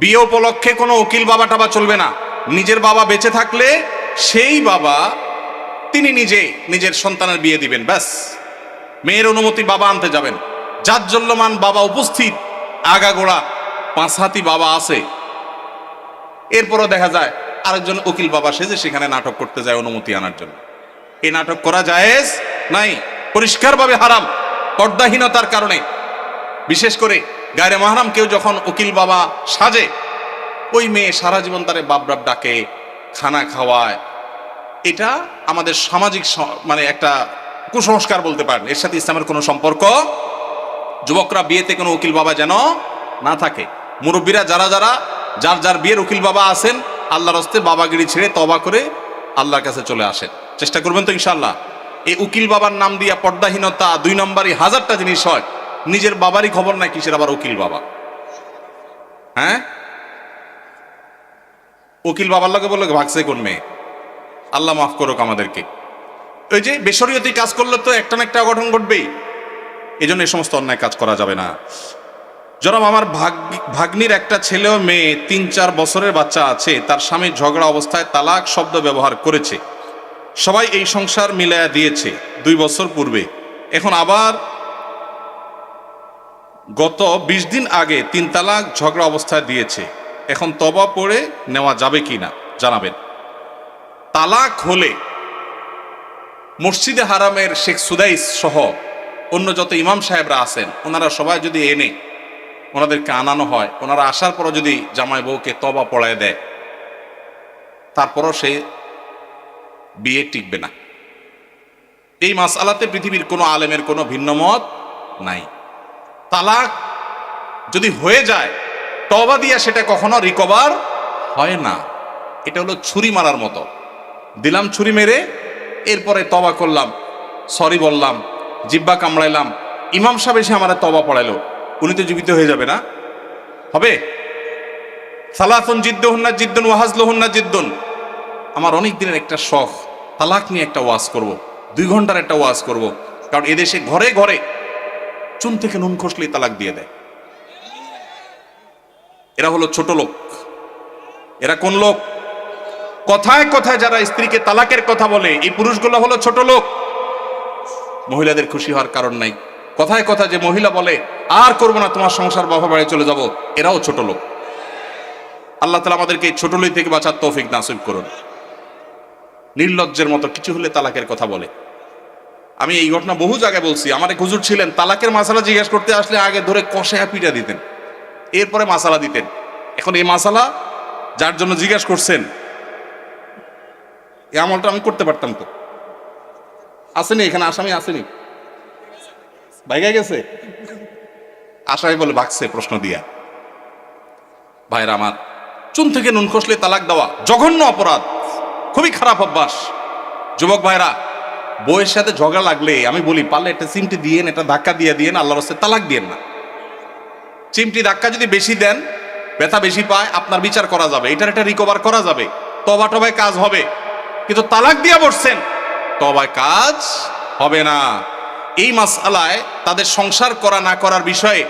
বিয়ে উপলক্ষে কোনো উকিল বাবা টাবা চলবে না। নিজের বাবা বেঁচে থাকলে সেই বাবা তিনি নিজের সন্তানের বিয়ে দিবেন, ব্যাস। মেয়ের অনুমতি বাবা আনতে যাবেন। জাজ্জল্যমান বাবা উপস্থিত, আগাগোড়া 5 হাতি বাবা আছে, এরপরও দেখা যায় আরেকজন উকিল বাবা সেজে সেখানে নাটক করতে যায় অনুমতি আনার জন্য। এই নাটক করা জায়েজ নাই, পরিষ্কারভাবে হারাম, পর্দাহীনতার কারণে। বিশেষ করে গায়রে মাহরাম কেউ যখন উকিল বাবা সাজে, ওই মেয়ে সারা জীবন তারে বাপ বাপ ডাকে, খানা খাওয়ায়। এটা আমাদের সামাজিক মানে একটা কুসংস্কার বলতে পারেন, এর সাথে ইসলামের কোনো সম্পর্ক। যুবকরা বিয়েতে কোনো উকিল বাবা যেন না থাকে। মুরব্বীরা যারা যার যার বিয়ের উকিল বাবা আছেন, আল্লাহর হস্তে বাবাগিরি ছেড়ে তওবা করে আল্লাহর কাছে চলে আসেন, চেষ্টা করবেন তো ইনশাআল্লাহ। এই উকিল বাবার নাম দিয়া পর্দাহীনতা 2 নম্বরই 1000টা জিনিস হয়। নিজের বাবারই খবর নাই, কিসের আবার উকিল বাবা? হ্যাঁ, উকিল বাবার লগে বলে ভাগছে কোন মেয়ে? আল্লাহ মাফ করুক আমাদেরকে। ওই যে বেশরিয়তি কাজ করলে তো একটা না একটা অঘটন ঘটবেই, এই জন্য এই সমস্ত অন্যায় কাজ করা যাবে না। জনাব, আমার ভাগ্নির একটা ছেলে ও মেয়ে, 3-4 বছরের বাচ্চা আছে। তার স্বামী ঝগড়া অবস্থায় তালাক শব্দ ব্যবহার করেছে। সবাই এই সংসার মিলায়া দিয়েছে 2 বছর পূর্বে। এখন আবার গত 20 দিন আগে 3 তালাক ঝগড়া অবস্থায় দিয়েছে। এখন তওবা পড়ে নেওয়া যাবে কিনা জানাবেন। তালাক হলে মসজিদে হারামের শেখ সুদাইস সহ অন্য যত ইমাম সাহেবরা আছেন, ওনারা সবাই যদি এনে ওনাদেরকে আনানো হয়, ওনারা আসার পরও যদি জামাই বউকে তওবা পড়ায় দেয়, তারপরও সে বিয়ে টিকবে না। এই মাসআলাতে পৃথিবীর কোনো আলেমের কোনো ভিন্ন মত নাই। তালাক যদি হয়ে যায় তওবা দিয়া সেটা কখনো রিকভার হয় না। এটা হলো ছুরি মারার মতো, দিলাম ছুরি মেরে, এরপরে তওবা করলাম, সরি বললাম, জিব্বা কামড়াইলাম, ইমাম সাহেব এসে আমার তওবা পড়াইলো, উনি তো জীবিত হয়ে যাবে না? হবে? সালাতুন জিদ্দুহুন্না জিদ্দুন ওয়া হাজলুহুন্না জিদ্দুন। আমার অনেক দিনের একটা শখ, তালাক নিয়ে একটা ওয়াজ করব, 2 ঘন্টার একটা ওয়াজ করব, কারণ এদেশে ঘরে ঘরে চুন থেকে নুন খসলেই তালাক দিয়ে দেয়। এরা হলো ছোট লোক। এরা কোন লোক? কথায় কথায় যারা স্ত্রীকে তালাকের কথা বলে, এই পুরুষগুলো হলো ছোট লোক। মহিলাদের খুশি হওয়ার কারণ নাই। কথায় কথা যে মহিলা বলে আর করবো না তোমার সংসার, বাবা বাড়ি চলে যাব, এরাও ছোট লোক। আল্লাহ তাআলা আমাদেরকে এই ছোট লোক থেকে বাঁচার তৌফিক নাসিব করুন। নির্লজ্জের মতো কিছু হলে তালাকের কথা বলে। আমি এই ঘটনা বহু জায়গায় বলছি। আমার এক হুজুর ছিলেন, তালাকের মাসালা জিজ্ঞেস করতে আসলে আগে ধরে কষায়া পিটা দিতেন, এরপরে মাসালা দিতেন। এখন এই মাসালা যার জন্য জিজ্ঞাসা করছেন, এই আমলটা আমি করতে পারতাম তো। আসেনি এখানে আসামি? আসেনি? ভাইগা গেছে? আসামি বলে ভাগছে প্রশ্ন দিয়া। ভাইরা আমার, চুন থেকে নুন খসলে তালাক দেওয়া জঘন্য অপরাধ, খুবই খারাপ অভ্যাস। যুবক ভাইরা, বউয়ের সাথে ঝগড়া লাগলে আমি বলি পারলে একটা চিমটি দিয়েন, একটা ধাক্কা দিয়ে দিয়েন, আল্লাহর রাস্তায় তালাক দিয়েন না। চিমটি ধাক্কা যদি বেশি দেন, ব্যথা বেশি পায়, আপনার বিচার করা যাবে, এটার একটা রিকভার করা যাবে, তবা টবায় কাজ হবে। কিন্তু তালাক দিয়া বসছেন, তবায় কাজ হবে না। এই মাসআলায় তাদের সংসার করা না করার বিষয়ে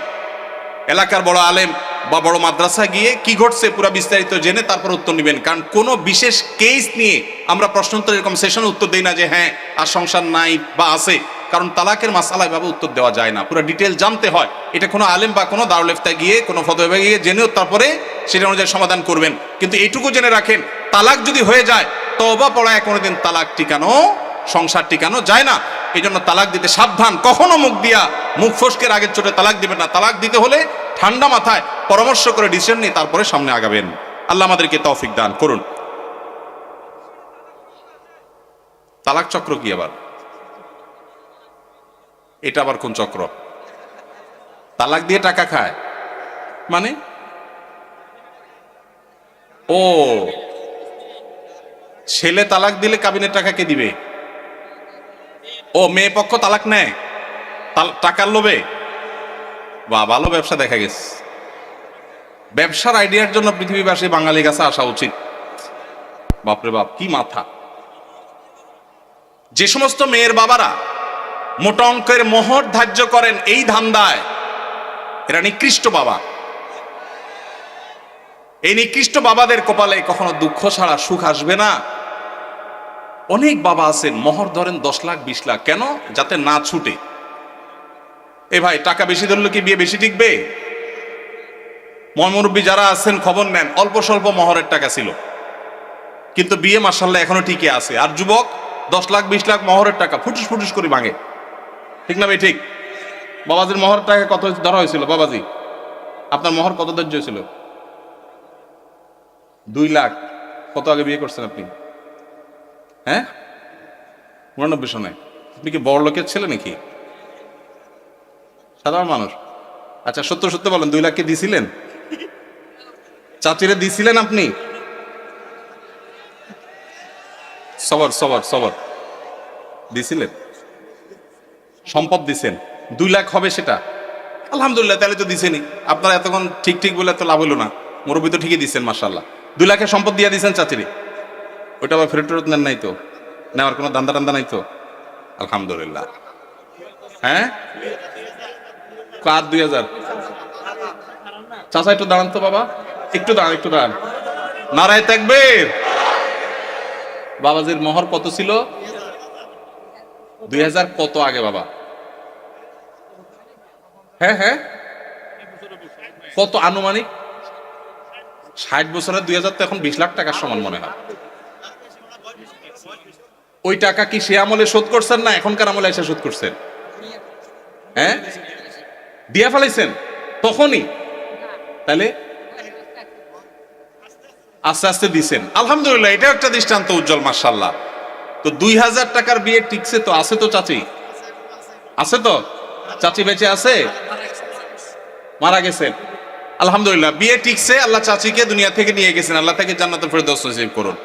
এলাকার বড় আলেম বা বড় মাদ্রাসা গিয়ে কি ঘটছে পুরো বিস্তারিত জেনে তারপর উত্তর নেবেন। কারণ কোনো বিশেষ কেস নিয়ে আমরা প্রশ্নোত্তর এরকম সেশনে উত্তর দেই না যে হ্যাঁ আর সংসার নাই বা আছে। কারণ তালাকের মাসআলায় ভাবে উত্তর দেওয়া যায় না, পুরো ডিটেল জানতে হয়। এটা কোনো আলেম বা কোনো দারুল ইফতায় গিয়ে কোনো ফতোয়া গিয়ে জেনেও তারপরে সেটা অনুযায়ী সমাধান করবেন। কিন্তু এইটুকু জেনে রাখেন, তালাক যদি হয়ে যায়, তওবা পড়ায় কোনোদিন তালাক টিকানো, সংসার টিকানো যায় না। এই জন্য তালাক দিতে সাবধান। কখনো মুখ দিয়া, মুখ ফসকের আগের চোটে তালাক দিবেন না। তালাক দিতে হলে ঠান্ডা মাথায় পরামর্শ করে ডিসিশন নিয়ে তারপরে সামনে আগাবেন। আল্লাহ আমাদেরকে তৌফিক দান করুন। তালাক চক্র কি আবার? এটা আবার কোন চক্র? তালাক দিয়ে টাকা খায় মানে? ও, ছেলে তালাক দিলে কাবিনের টাকা কে দিবে? ও, মেয়ে পক্ষ তালাক নেয় টাকার লোভে? বা ভালো ব্যবসা দেখা গেছে। ব্যবসার আইডিয়ার জন্য পৃথিবীবাসী বাঙালি কাছে আসা উচিত। বাপরে বাপ, কি মাথা! যে সমস্ত মেয়ের বাবারা মোটা অঙ্কের মোহর ধার্য করেন এই ধান্দায়, এরা নিকৃষ্ট বাবা। এই নিকৃষ্ট বাবাদের কপালে কখনো দুঃখ ছাড়া সুখ আসবে না। অনেক বাবা আছেন মোহর ধরেন 10 লাখ 20 লাখ, কেন? যাতে না ছুটে। এ ভাই, টাকা বেশি ধরলে কি বিয়ে বেশি টিকবে? মুরব্বী যারা আছেন খবর নেন, অল্প স্বল্প মোহরের টাকা ছিল, কিন্তু বিয়ে মাশাআল্লাহ এখনো টিকে আছে। আর যুবক 10 লাখ 20 লাখ মোহরের টাকা ফুটুস ফুটুস করে ভাঙে। ঠিক না ভাই? ঠিক। বাবাজির মোহরের টাকা কত ধরা হয়েছিল? বাবাজি, আপনার মোহর কত ধার্য হয়েছিল? 2 লাখ। কত আগে বিয়ে করছেন আপনি? হ্যাঁ, 89 সনে। আপনি কি বড় লোকের ছেলে নাকি? সাধারণ মানুষ? আচ্ছা, সত্য সত্য বলেন, 2 লাখ কে দিছিলেন? চাচিরে দিছিলেন আপনি? সবর সবর সবর। দিছিলেন? সম্পদ দিছেন? 2 লাখ হবে সেটা? আলহামদুলিল্লাহ, তাহলে তো দিছেনই। আপনারা এতক্ষণ ঠিক ঠিক বলে তো লাভ হলো না। মুরব্বী তো ঠিকই দিচ্ছেন মাশাআল্লাহ। 2 লাখের সম্পদ দিয়ে দিচ্ছেন চাচিরে, ওইটা আবার ফেরত ফেরত নেন নাই তো? নেওয়ার কোনো দান্দা টান্দা নাই তো? আলহামদুলিল্লাহ। হ্যাঁ, কার 2000? চাচা একটু দাঁড়ান তো বাবা, একটু দাঁড়ান, একটু দাঁড়ান। নারায়ে তাকবীর। বাবাজির মোহর কত ছিল? 2000 কত আগে বাবা? হ্যাঁ হ্যাঁ, কত আনুমানিক? 60 বছরের 2000 তো এখন 20 লাখ টাকার সমান মনে হয়। ওই টাকা কি সে আমলে শোধ করছেন না এখনকার আমলে এসে শোধ করছেন? হ্যাঁ, দিয়া ফেলাইছেন তখনই? তাহলে আস্তে আস্তে দিছেন, আলহামদুলিল্লাহ। এটা একটা দৃষ্টান্ত উজ্জ্বল, মাশাআল্লাহ। তো 2000 টাকার বিয়ে টিকছে তো? আছে তো চাচি? আছে তো? চাচি বেঁচে আছে? মারা গেছেন? আলহামদুলিল্লাহ, বিয়ে টিকছে, আল্লাহ চাচিকে দুনিয়া থেকে নিয়ে গেছেন, আল্লাহ তাকে জান্নাতুল ফেরদৌস নসিব করুন।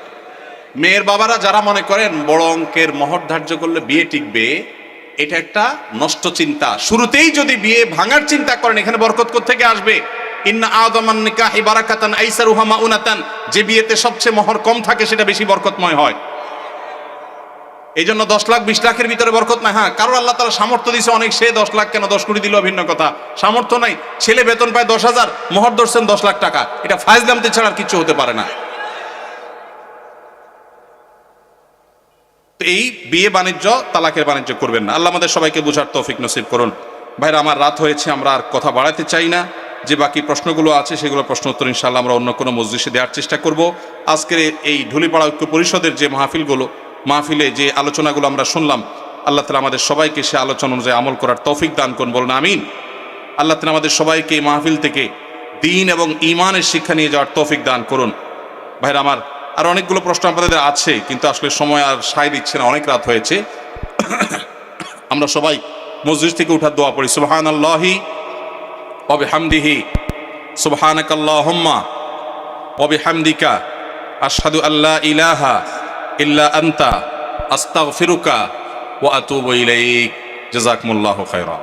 মেয়ের বাবারা যারা মনে করেন বড় অঙ্কের মহর ধার্য করলে বিয়ে টিকবে, এটা একটা নষ্ট চিন্তা। শুরুতেই যদি বিয়ে ভাঙার চিন্তা করেন, এখানে বরকত কোত্থেকে আসবে? ইন্না আযমান নিকাহি বারাকাতান আইসারুহা মাউনাতান, যে বিয়েতে সবচেয়ে মহর কম থাকে সেটা বেশি বরকতময় হয়। এই জন্য 10 লাখ 20 লাখের ভিতরে বরকত নাই। হ্যাঁ, কারণ আল্লাহ তাআলা সামর্থ্য দিয়েছে অনেক, সে 10 লাখ কেন 10 কোটি দিল ভিন্ন কথা। সামর্থ্য নাই, ছেলে বেতন পায় 10,000, মহর ধরছেন 10 লাখ টাকা, এটা ফায়জলামতি ছাড়া আর কিছু হতে পারে না। তো এই বিয়ে বাণিজ্য তালাকের বাণিজ্য করবেন না। আল্লাহ আমাদের সবাইকে বুঝার তৌফিক নসিব করুন। ভাইরা আমার, রাত হয়েছে, আমরা আর কথা বাড়াতে চাই না। যে বাকি প্রশ্নগুলো আছে সেগুলো প্রশ্ন উত্তর ইনশাআল্লাহ আমরা অন্য কোনো মজলিসে দেওয়ার চেষ্টা করব। আজকের এই ঢুলিপাড়া ঐক্য পরিষদের যে মাহফিলে যে আলোচনাগুলো আমরা শুনলাম, আল্লাহ তাআলা আমাদের সবাইকে সে আলোচনা অনুযায়ী আমল করার তৌফিক দান করুন, বলুন আমিন। আল্লাহ তাআলা আমাদের সবাইকে এই মাহফিল থেকে দ্বীন এবং ঈমানের শিক্ষা নিয়ে যাওয়ার তৌফিক দান করুন। ভাইরা আমার, আর অনেকগুলো প্রশ্ন আপনাদের আছে, কিন্তু আসলে সময় আর সায় দিচ্ছে না, অনেক রাত হয়েছে। আমরা সবাই মসজিদ থেকে উঠার দোয়া পড়ি। সুবহানাল্লাহি ওয়া বিহামদিহি, সুবহানাকাল্লাহুম্মা ওয়া বিহামদিকা, আশহাদু আল্লা ইলাহা ইল্লা আনতা, আস্তাগফিরুকা ওয়া আতুবু ইলাইক। জাযাকুমুল্লাহু খায়রা।